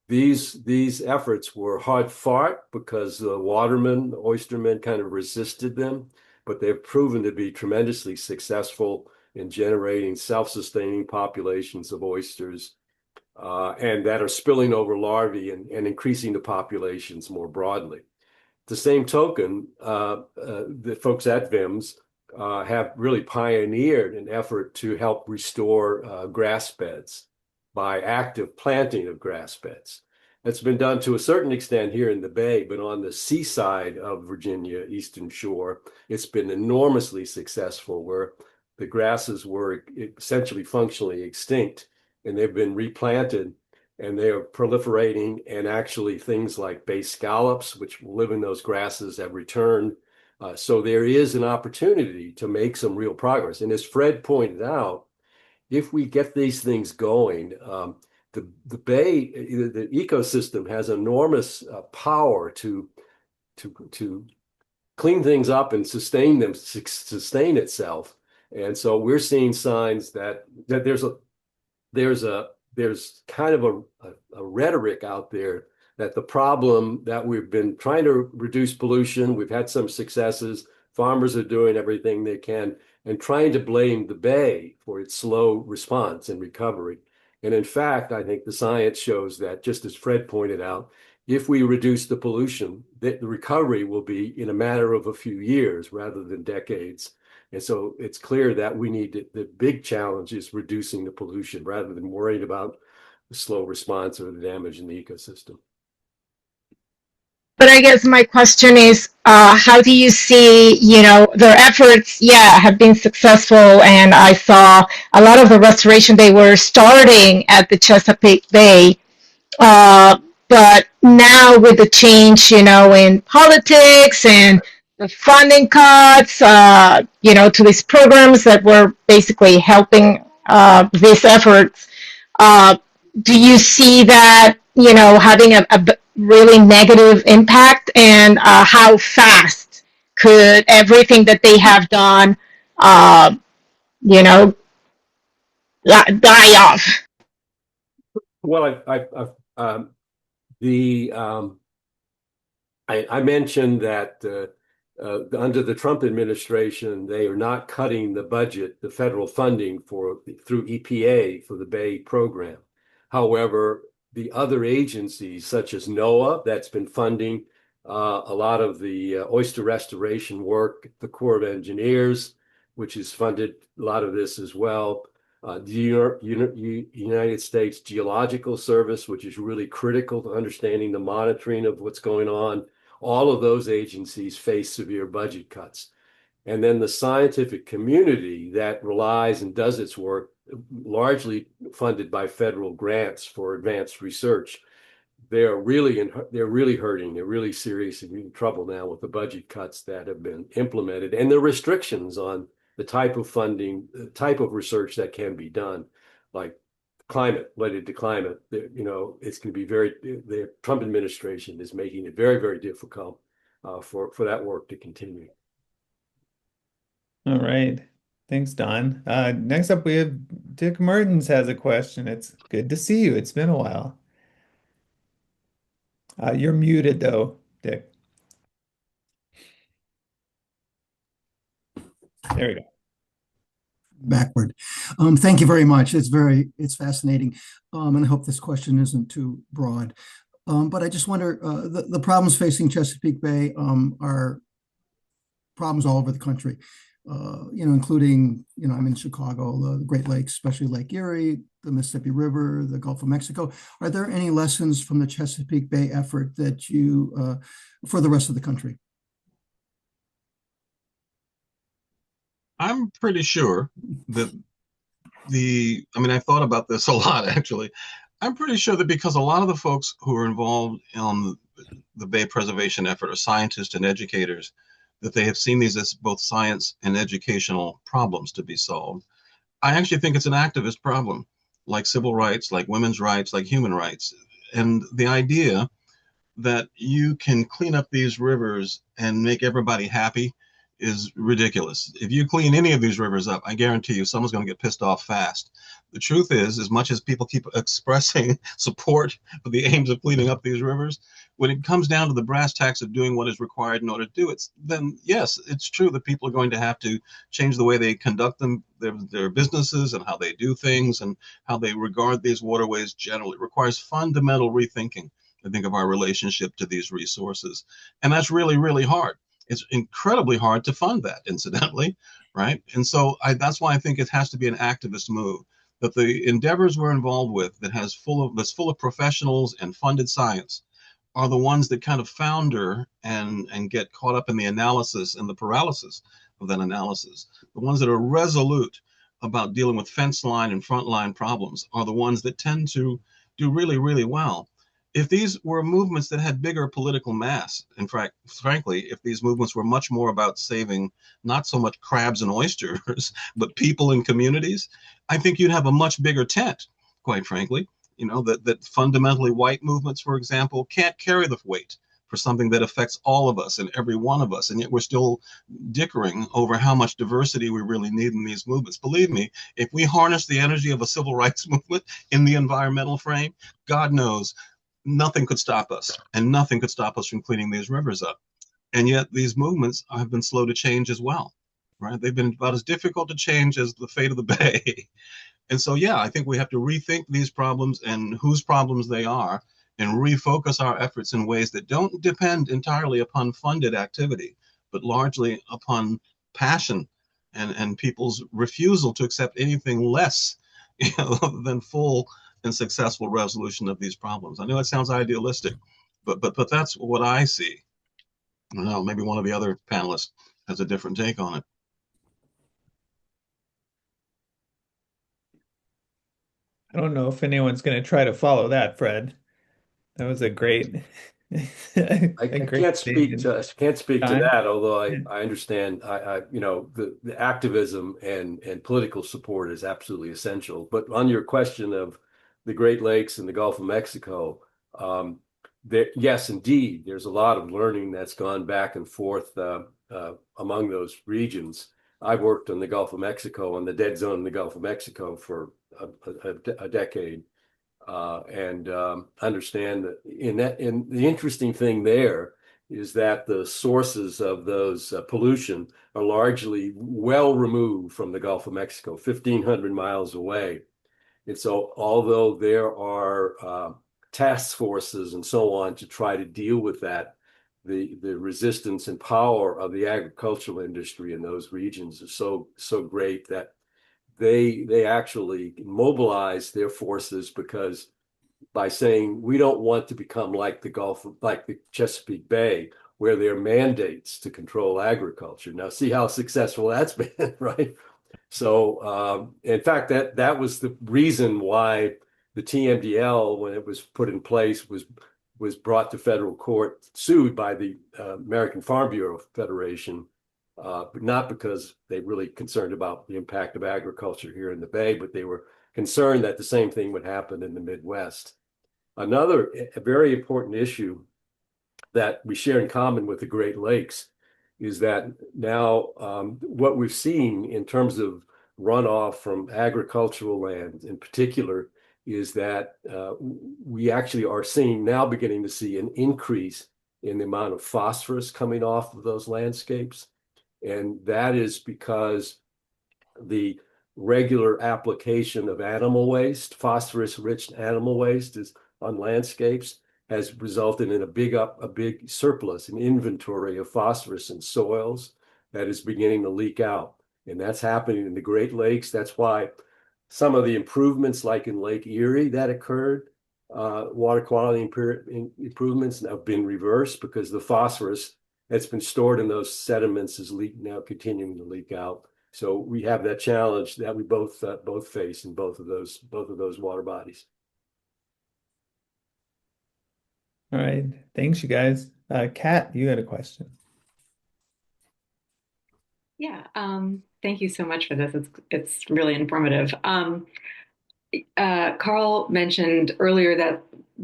These efforts were hard fought because the oystermen kind of resisted them, but they've proven to be tremendously successful in generating self-sustaining populations of oysters, and that are spilling over larvae and increasing the populations more broadly. The same token, the folks at VIMS have really pioneered an effort to help restore grass beds by active planting of grass beds. It's been done to a certain extent here in the Bay, but on the seaside of Virginia, Eastern Shore, it's been enormously successful, where the grasses were essentially functionally extinct, and they've been replanted and they are proliferating. And actually, things like bay scallops, which live in those grasses, have returned. So there is an opportunity to make some real progress. And as Fred pointed out, if we get these things going, the bay, the ecosystem has enormous power to clean things up and sustain itself. And so we're seeing signs that there's kind of a rhetoric out there that the problem that we've been trying to reduce pollution, we've had some successes, farmers are doing everything they can, and trying to blame the bay for its slow response and recovery. And in fact, I think the science shows that, just as Fred pointed out, if we reduce the pollution, the recovery will be in a matter of a few years rather than decades. And so it's clear that we need the big challenge is reducing the pollution rather than worrying about the slow response or the damage in the ecosystem. But I guess my question is, how do you see, their efforts, yeah, have been successful. And I saw a lot of the restoration, they were starting at the Chesapeake Bay. But now with the change, in politics and the funding cuts, to these programs that were basically helping these efforts, uh, do you see that, having a really negative impact? And how fast could everything that they have done, uh, you know, die off? Well, the I mentioned that under the Trump administration, they are not cutting the budget, the federal funding through EPA for the Bay program. However, the other agencies, such as NOAA, that's been funding a lot of the oyster restoration work, the Corps of Engineers, which has funded a lot of this as well. The United States Geological Service, which is really critical to understanding the monitoring of what's going on. All of those agencies face severe budget cuts. And then the scientific community that relies and does its work, largely funded by federal grants for advanced research, they're really hurting. They're really seriously in trouble now with the budget cuts that have been implemented and the restrictions on the type of funding, the type of research that can be done, like climate, related to climate. It's going to be the Trump administration is making it very, very difficult for that work to continue. All right. Thanks, Don. Next up, we have Dick Mertens has a question. It's good to see you. It's been a while. You're muted though, Dick. There we go. Backward. Thank you very much. It's fascinating. And I hope this question isn't too broad. But I just wonder, the problems facing Chesapeake Bay are problems all over the country, including, I'm in Chicago, the Great Lakes, especially Lake Erie, the Mississippi River, the Gulf of Mexico. Are there any lessons from the Chesapeake Bay effort that for the rest of the country? I'm pretty sure that I thought about this a lot, actually. I'm pretty sure that because a lot of the folks who are involved in the Bay preservation effort are scientists and educators, that they have seen these as both science and educational problems to be solved. I actually think it's an activist problem, like civil rights, like women's rights, like human rights. And the idea that you can clean up these rivers and make everybody happy is ridiculous. If you clean any of these rivers up, I guarantee you someone's going to get pissed off fast. The truth is, as much as people keep expressing support for the aims of cleaning up these rivers, when it comes down to the brass tacks of doing what is required in order to do it, then yes, it's true that people are going to have to change the way they conduct their businesses and how they do things and how they regard these waterways generally. It requires fundamental rethinking, I think, of our relationship to these resources. And that's really, really hard. It's incredibly hard to fund that, incidentally, right? And so that's why I think it has to be an activist move. That the endeavors we're involved with that's full of professionals and funded science are the ones that kind of founder and get caught up in the analysis and the paralysis of that analysis. The ones that are resolute about dealing with fence line and front line problems are the ones that tend to do really, really well. If these were movements that had bigger political mass, in fact, frankly, if these movements were much more about saving not so much crabs and oysters, but people and communities, I think you'd have a much bigger tent, quite frankly. That fundamentally white movements, for example, can't carry the weight for something that affects all of us and every one of us. And yet we're still dickering over how much diversity we really need in these movements. Believe me, if we harness the energy of a civil rights movement in the environmental frame, God knows nothing could stop us, and nothing could stop us from cleaning these rivers up. And yet these movements have been slow to change as well, right? They've been about as difficult to change as the fate of the bay. And so, yeah, I think we have to rethink these problems and whose problems they are, and refocus our efforts in ways that don't depend entirely upon funded activity, but largely upon passion and people's refusal to accept anything less, than full and successful resolution of these problems. I know it sounds idealistic, but that's what I see. I don't know, maybe one of the other panelists has a different take on it. I don't know if anyone's going to try to follow that, Fred. That was a great, a I great can't speak statement. to Time. that, although Yeah. I understand the activism and political support is absolutely essential. But on your question of the Great Lakes and the Gulf of Mexico, yes, indeed, there's a lot of learning that's gone back and forth among those regions. I've worked in the Gulf of Mexico, on the dead zone in the Gulf of Mexico for a decade, and understand that in the interesting thing there is that the sources of those pollution are largely well removed from the Gulf of Mexico, 1,500 miles away. And so, although there are task forces and so on to try to deal with that, the resistance and power of the agricultural industry in those regions is so great that they actually mobilize their forces, because by saying we don't want to become like the Chesapeake Bay, where there are mandates to control agriculture. Now, see how successful that's been, right? So, in fact, that was the reason why the TMDL, when it was put in place, was brought to federal court, sued by the American Farm Bureau Federation, but not because they really concerned about the impact of agriculture here in the Bay, but they were concerned that the same thing would happen in the Midwest. Another very important issue that we share in common with the Great Lakes is that now what we've seen in terms of runoff from agricultural land in particular is that we actually are beginning to see an increase in the amount of phosphorus coming off of those landscapes. And that is because the regular application of animal waste, phosphorus-rich animal waste, is on landscapes, has resulted in a big surplus, an inventory of phosphorus in soils that is beginning to leak out. And that's happening in the Great Lakes. That's why some of the improvements, like in Lake Erie, that occurred, water quality improvements, have been reversed because the phosphorus that's been stored in those sediments is now continuing to leak out. So we have that challenge that we both face in both of those water bodies. All right. Thanks, you guys. Kat, you had a question. Yeah, thank you so much for this. It's really informative. Carl mentioned earlier that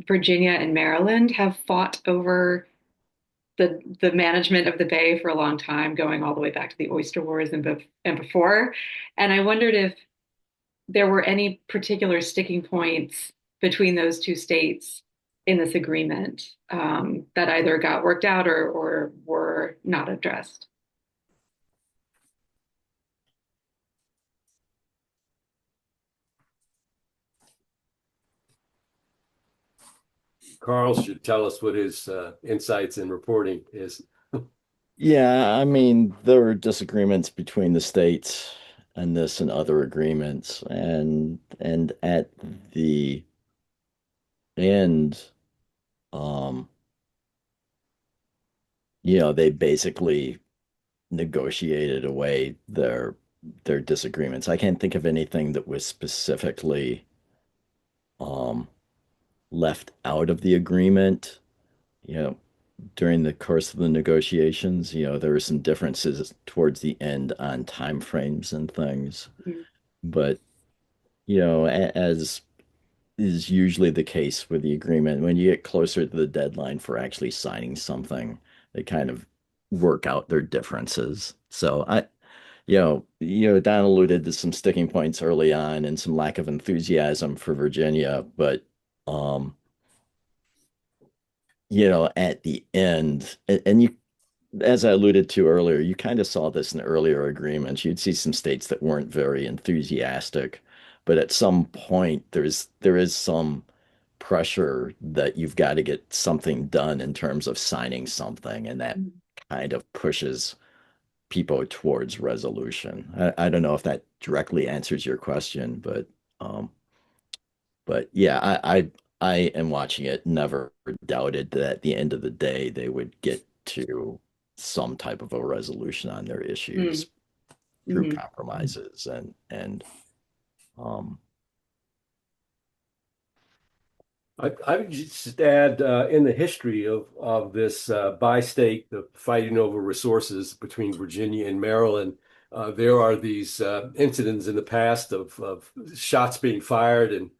Virginia and Maryland have fought over the management of the bay for a long time, going all the way back to the Oyster Wars and before. And I wondered if there were any particular sticking points between those two states in this agreement that either got worked out or were not addressed. Carl should tell us what his insights and reporting is. Yeah, I mean, there were disagreements between the states and this and other agreements, and at the end, um, they basically negotiated away their disagreements. I can't think of anything that was specifically um left out of the agreement, you know, during the course of the negotiations. There were some differences towards the end on timeframes and things. Mhm. But, as is usually the case with the agreement, when you get closer to the deadline for actually signing something, they kind of work out their differences. So Don alluded to some sticking points early on and some lack of enthusiasm for Virginia, but um, at the end, and you, as I alluded to earlier, you kind of saw this in earlier agreements. You'd see some states that weren't very enthusiastic, but at some point, there is some pressure that you've got to get something done in terms of signing something, and that kind of pushes people towards resolution. I don't know if that directly answers your question, um, but yeah, I am watching it. Never doubted that at the end of the day they would get to some type of a resolution on their issues through Mhm. compromises and um I would just add in the history of this bi-state, the fighting over resources between Virginia and Maryland, there are these incidents in the past of shots being fired and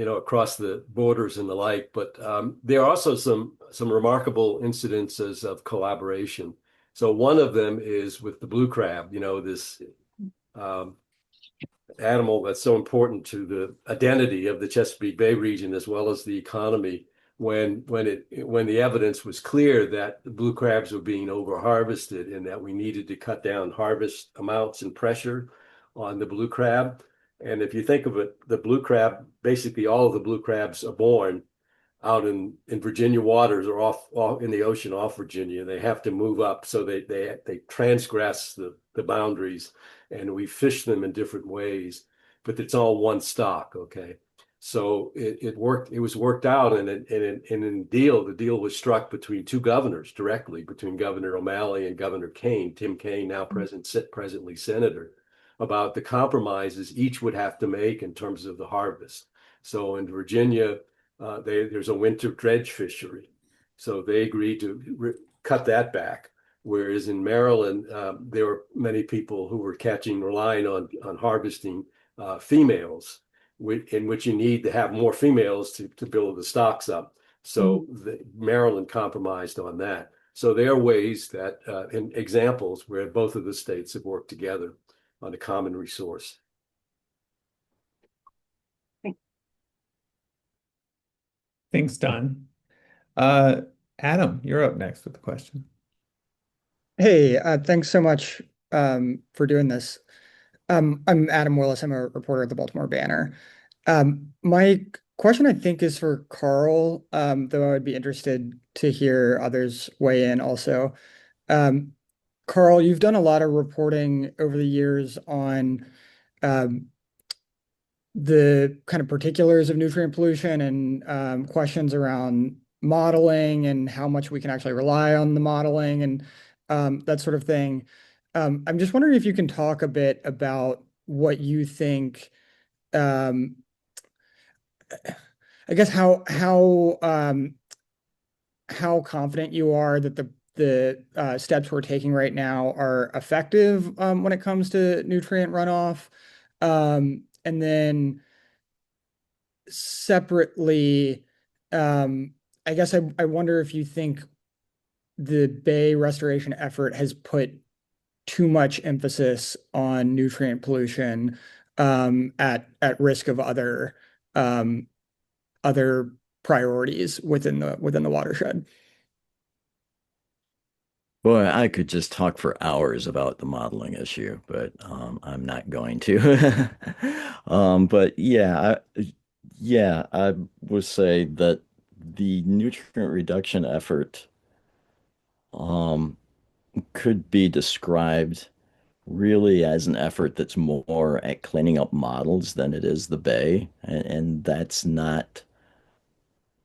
across the borders and the like. But there are also some remarkable incidences of collaboration. So one of them is with the blue crab. This um, animal that's so important to the identity of the Chesapeake Bay region as well as the economy. When the evidence was clear that the blue crabs were being over-harvested and that we needed to cut down harvest amounts and pressure on the blue crab. And if you think of it, the blue crab, basically all of the blue crabs are born out in Virginia waters or off in the ocean off Virginia. They have to move up, so they transgress the boundaries, and we fish them in different ways. But it's all one stock, okay? So it worked. It was worked out, and the deal was struck between two governors directly, between Governor O'Malley and Governor Kane, Tim Kaine, now presently senator, about the compromises each would have to make in terms of the harvest. So in Virginia, there's a winter dredge fishery. So they agreed to cut that back. Whereas in Maryland, there were many people who were relying on harvesting females, in which you need to have more females to build the stocks up. So Maryland compromised on that. So there are ways that, and examples where both of the states have worked together on a common resource. Thanks, Don. Uh, Adam, you're up next with the question. Hey, thanks so much for doing this. I'm Adam Willis. I'm a reporter at the Baltimore Banner. My question, I think, is for Carl, though I would be interested to hear others weigh in also. Um, Carl, you've done a lot of reporting over the years on um, the kind of particulars of nutrient pollution and questions around modeling and how much we can actually rely on the modeling and that sort of thing. I'm just wondering if you can talk a bit about what you think, um, I guess how confident you are that the steps we're taking right now are effective when it comes to nutrient runoff. And then separately, I guess I wonder if you think the Bay restoration effort has put too much emphasis on nutrient pollution at risk of um, other priorities within the watershed. Boy, I could just talk for hours about the modeling issue, but I'm not going to. But I would say that the nutrient reduction effort um, could be described really as an effort that's more at cleaning up models than it is the Bay, and that's not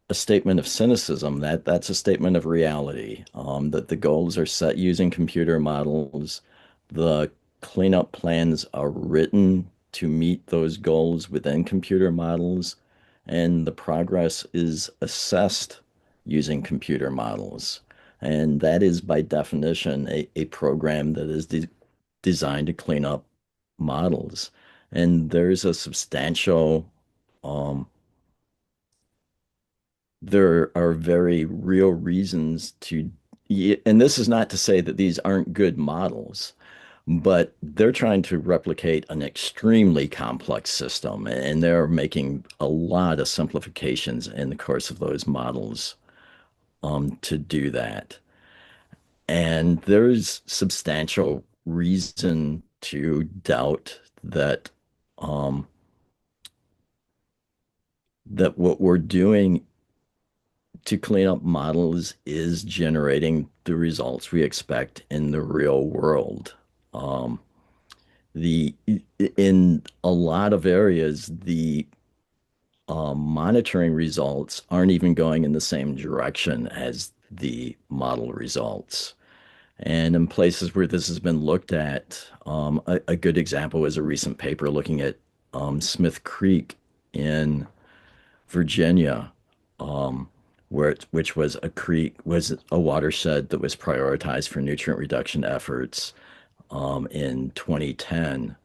a statement of cynicism. That's a statement of reality. That the goals are set using computer models. The cleanup plans are written to meet those goals within computer models. and the progress is assessed using computer models. And that is by definition a program that is designed to clean up models. And there's a substantial, um, there are very real reasons to, and this is not to say that these aren't good models, but they're trying to replicate an extremely complex system, and they're making a lot of simplifications in the course of those models to do that. And there's substantial reason to doubt that um, that what we're doing to clean up models is generating the results we expect in the real world. Um, the in a lot of areas, the monitoring results aren't even going in the same direction as the model results. And in places where this has been looked at, a good example is a recent paper looking at Smith Creek in Virginia, um, which was a creek, was a watershed that was prioritized for nutrient reduction efforts in 2010.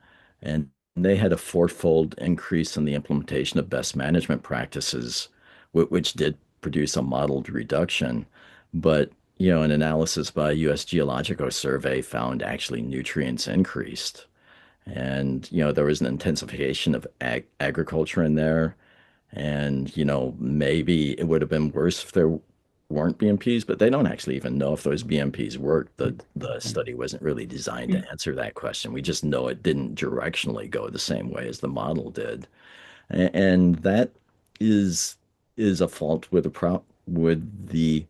And they had a fourfold increase in the implementation of best management practices, which did produce a modeled reduction. But, an analysis by US Geological Survey found actually nutrients increased. And, there was an intensification of agriculture in there. And, maybe it would have been worse if there weren't BMPs, but they don't actually even know if those BMPs worked. The study wasn't really designed to answer that question. We just know it didn't directionally go the same way as the model did. And that is is a fault with the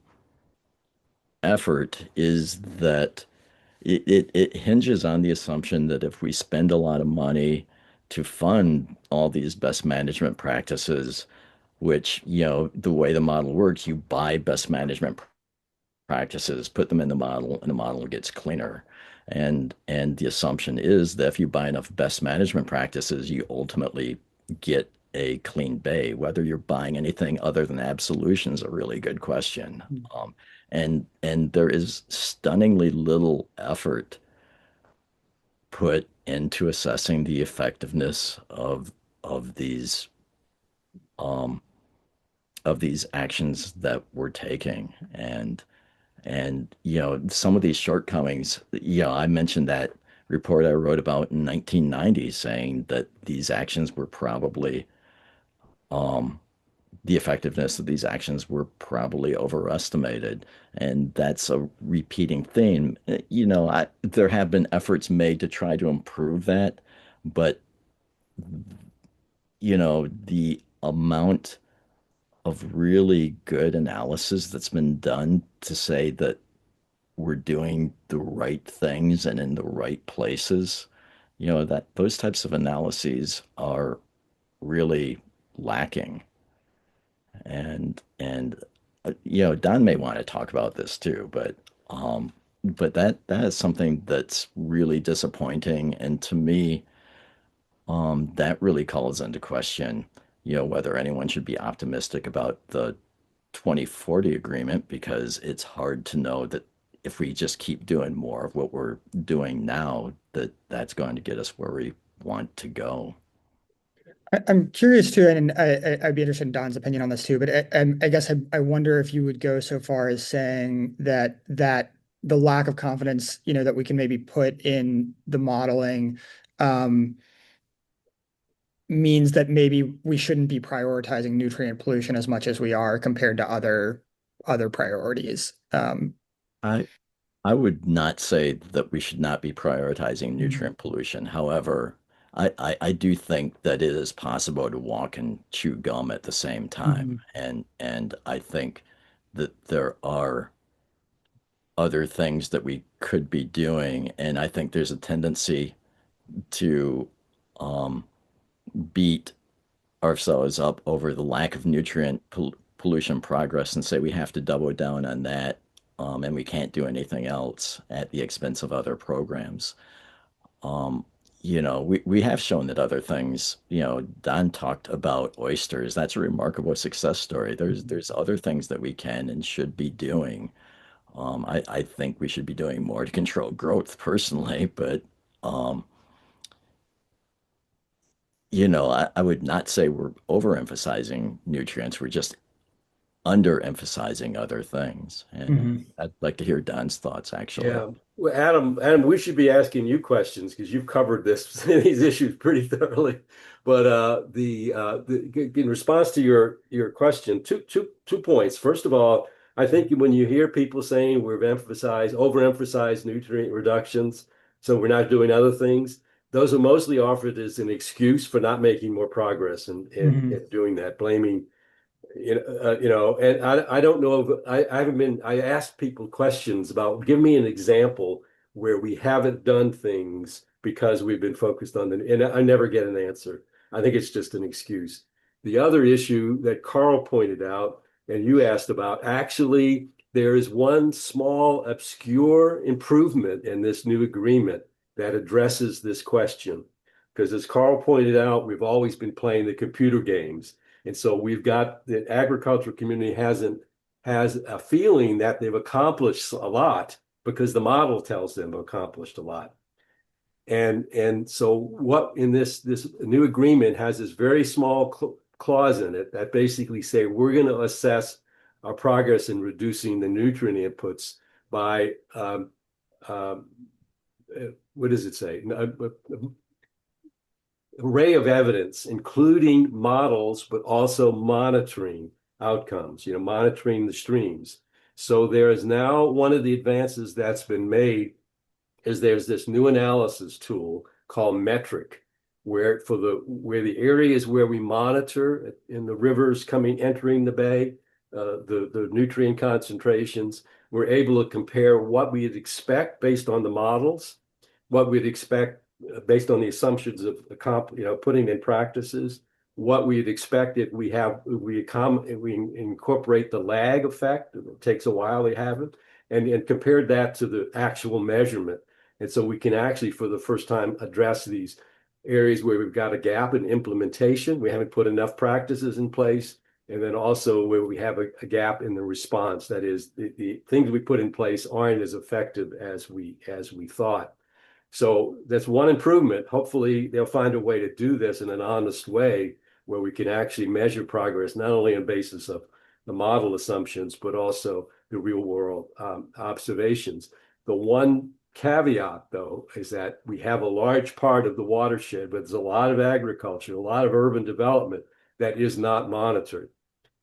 effort is that it hinges on the assumption that if we spend a lot of money to fund all these best management practices, which, the way the model works, you buy best management practices, put them in the model, and the model gets cleaner. And the assumption is that if you buy enough best management practices, you ultimately get a clean bay. Whether you're buying anything other than absolution is a really good question. And there is stunningly little effort put into assessing the effectiveness of these um, of these actions that we're taking. And some of these shortcomings, I mentioned that report I wrote about in 1990 saying that these actions were probably um, the effectiveness of these actions were probably overestimated. And that's a repeating theme. There have been efforts made to try to improve that, but the amount of really good analysis that's been done to say that we're doing the right things and in the right places, that those types of analyses are really lacking. And Don may want to talk about this too, but that is something that's really disappointing. And to me, that really calls into question, whether anyone should be optimistic about the 2040 agreement, because it's hard to know that if we just keep doing more of what we're doing now, that's going to get us where we want to go. I'm curious too, and I'd be interested in Don's opinion on this too, but I guess I wonder if you would go so far as saying that the lack of confidence, that we can maybe put in the modeling, um, means that maybe we shouldn't be prioritizing nutrient pollution as much as we are compared to other priorities. I I would not say that we should not be prioritizing Mhm. nutrient pollution. However, I do think that it is possible to walk and chew gum at the same time. Mhm. And I think that there are other things that we could be doing. And I think there's a tendency to um, beat ourselves up over the lack of pollution progress and say we have to double down on that, and we can't do anything else at the expense of other programs. Um, we have shown that other things, Don talked about oysters. That's a remarkable success story. There's other things that we can and should be doing. I think we should be doing more to control growth personally, but um, I would not say we're overemphasizing nutrients. We're just underemphasizing other things. And Mhm. I'd like to hear Don's thoughts, actually. Yeah. Well, Adam, we should be asking you questions because you've covered these issues pretty thoroughly. But in response to your question, two points. First of all, I think when you hear people saying overemphasized nutrient reductions, so we're not doing other things, those are mostly offered as an excuse for not making more progress and Mhm. doing that, blaming and I don't know if I haven't been, I asked people questions about, give me an example where we haven't done things because we've been focused on and I never get an answer. I think it's just an excuse. The other issue that Carl pointed out and you asked about, actually, there is one small obscure improvement in this new agreement that addresses this question. Because as Carl pointed out, we've always been playing the computer games. And so we've got the agricultural community has a feeling that they've accomplished a lot because the model tells them they've accomplished a lot. And so what in this new agreement has this very small clause in it that basically say we're going to assess our progress in reducing the nutrient inputs by um, what does it say? Array of evidence, including models, but also monitoring outcomes, monitoring the streams. So there is now one of the advances that's been made is there's this new analysis tool called metric, where the areas where we monitor in the rivers entering the bay, the nutrient concentrations, we're able to compare what we'd expect based on the models, what we'd expect based on the assumptions of putting in practices, what we'd expect if we incorporate the lag effect. It takes a while to have it, and compared that to the actual measurement. And so we can actually, for the first time, address these areas where we've got a gap in implementation. We haven't put enough practices in place. And then also where we have a gap in the response. That is, the things we put in place aren't as effective as we thought. So that's one improvement. Hopefully, they'll find a way to do this in an honest way where we can actually measure progress, not only on basis of the model assumptions, but also the real world observations. The one caveat, though, is that we have a large part of the watershed, but there's a lot of agriculture, a lot of urban development that is not monitored.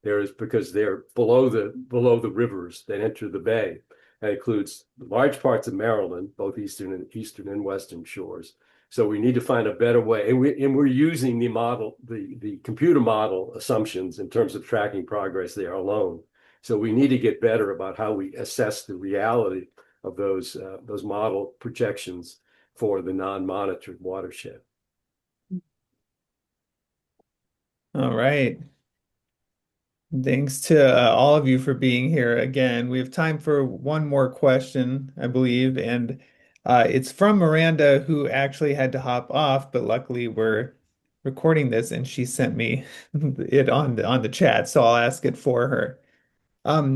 There is because they're below the rivers that enter the bay. That includes large parts of Maryland, both eastern and western shores. So we need to find a better way, and we're using the computer model assumptions in terms of tracking progress there alone. So we need to get better about how we assess the reality of those model projections for the non-monitored watershed. All right. Thanks to all of you for being here again. We have time for one more question, I believe, and it's from Miranda, who actually had to hop off, but luckily we're recording this, and she sent me it on the chat, so I'll ask it for her.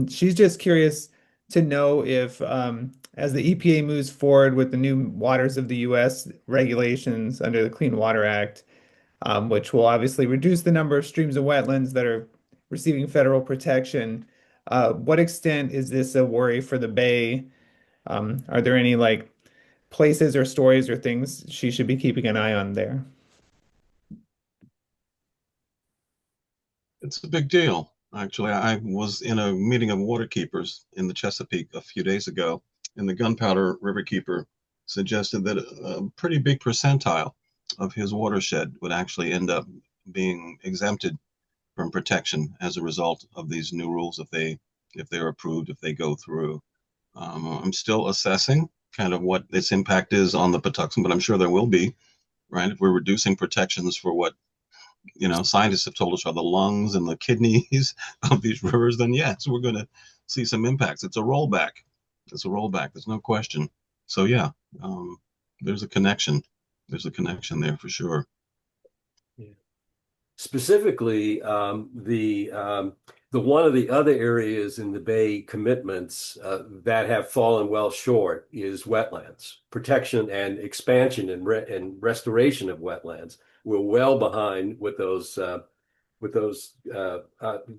She's just curious to know if, as the EPA moves forward with the new waters of the U.S. regulations under the Clean Water Act, which will obviously reduce the number of streams and wetlands that are receiving federal protection. What extent is this a worry for the Bay? Are there any like places or stories or things she should be keeping an eye on there? It's a big deal. Actually, I was in a meeting of waterkeepers in the Chesapeake a few days ago, and the Gunpowder Riverkeeper suggested that a pretty big percentile of his watershed would actually end up being exempted from protection as a result of these new rules if they're approved, if they go through. I'm still assessing kind of what its impact is on the Patuxent, but I'm sure there will be, right? If we're reducing protections for what scientists have told us are the lungs and the kidneys of these rivers, then yes, we're going to see some impacts. It's a rollback. It's a rollback. There's no question. So yeah, there's a connection. there's a connection there for sure. Yeah. Specifically, the one of the other areas in the Bay commitments that have fallen well short is wetlands protection and expansion and restoration of wetlands. We're well behind with those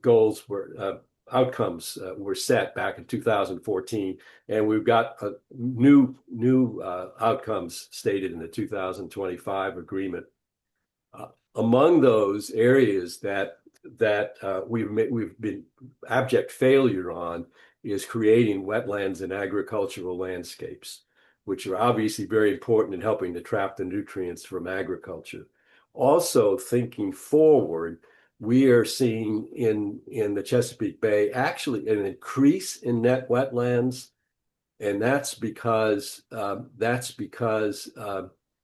goals were outcomes were set back in 2014, and we've got new outcomes stated in the 2025 agreement. Among those areas that we've been abject failure on is creating wetlands and agricultural landscapes, which are obviously very important in helping to trap the nutrients from agriculture. Also, thinking forward, we are seeing in the Chesapeake Bay actually an increase in net wetlands, and that's because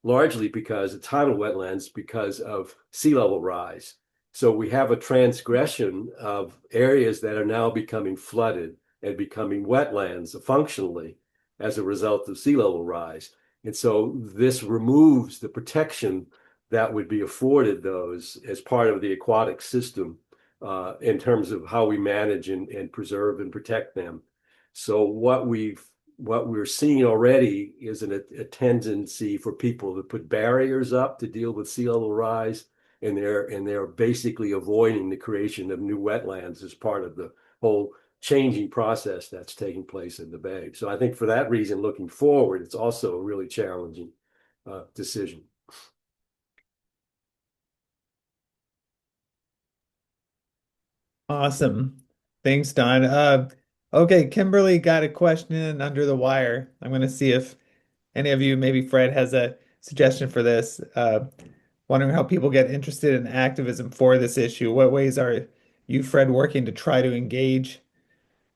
largely because of tidal wetlands because of sea level rise. So we have a transgression of areas that are now becoming flooded and becoming wetlands functionally as a result of sea level rise. And so this removes the protection that would be afforded those as part of the aquatic system in terms of how we manage and preserve and protect them. So what we're seeing already is a tendency for people to put barriers up to deal with sea level rise, and they're basically avoiding the creation of new wetlands as part of the whole changing process that's taking place in the bay. So I think for that reason, looking forward, it's also a really challenging decision. Awesome. Thanks, Don. Okay, Kimberly got a question in under the wire. I'm going to see if any of you, maybe Fred, has a suggestion for this. Wondering how people get interested in activism for this issue. What ways are you, Fred, working to try to engage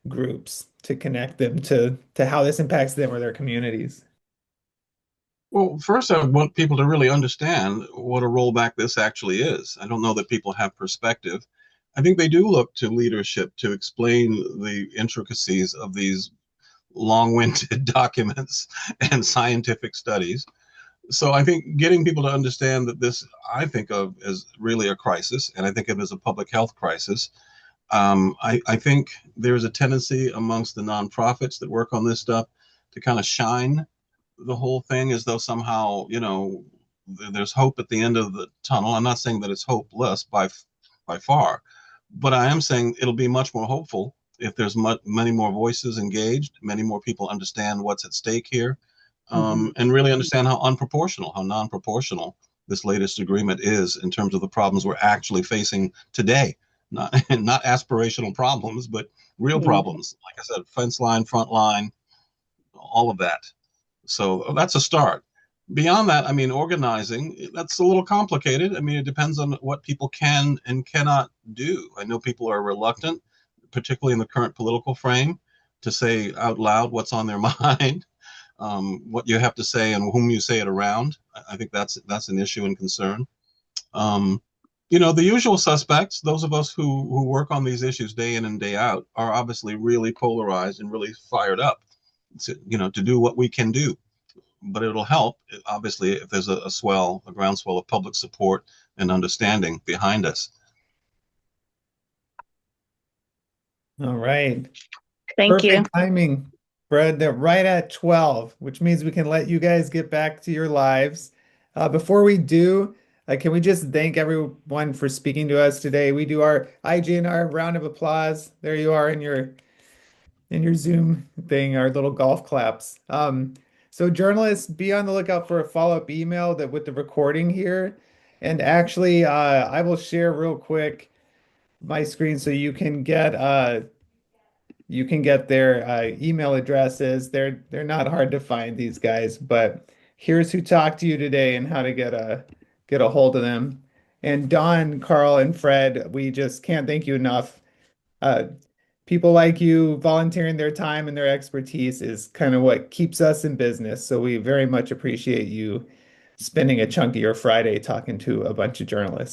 groups to connect them to how this impacts them or their communities? Well, first, I want people to really understand what a rollback this actually is. I don't know that people have perspective. I think they do look to leadership to explain the intricacies of these long-winded documents and scientific studies. So I think getting people to understand that this, I think of as really a crisis, and I think of it as a public health crisis. I think there's a tendency amongst the nonprofits that work on this stuff to kind of shine the whole thing as though somehow, there's hope at the end of the tunnel. I'm not saying that it's hopeless by far, but I am saying it'll be much more hopeful if there's many more voices engaged, many more people understand what's at stake here, and really understand how non-proportional this latest agreement is in terms of the problems we're actually facing today. Not not aspirational problems, but real problems. Like I said, fence line, front line, all of that. So that's a start. Beyond that, I mean, organizing, that's a little complicated. I mean, it depends on what people can and cannot do. I know people are reluctant, particularly in the current political frame, to say out loud what's on their mind, what you have to say and whom you say it around. I think that's an issue and concern. The usual suspects, those of us who work on these issues day in and day out, are obviously really polarized and really fired up to do what we can do. But it'll help, obviously, if there's a groundswell of public support and understanding behind us. All right. Thank you. Perfect timing, Fred. They're right at 12, which means we can let you guys get back to your lives. Before we do, can we just thank everyone for speaking to us today? We do our IGNR round of applause. There you are in your Zoom thing, our little golf claps. So journalists, be on the lookout for a follow-up email with the recording here. And actually, I will share real quick my screen so you can get their email addresses. They're not hard to find, these guys, but here's who talked to you today and how to get a hold of them. And Don, Carl, and Fred, we just can't thank you enough. People like you volunteering their time and their expertise is kind of what keeps us in business. So we very much appreciate you spending a chunk of your Friday talking to a bunch of journalists.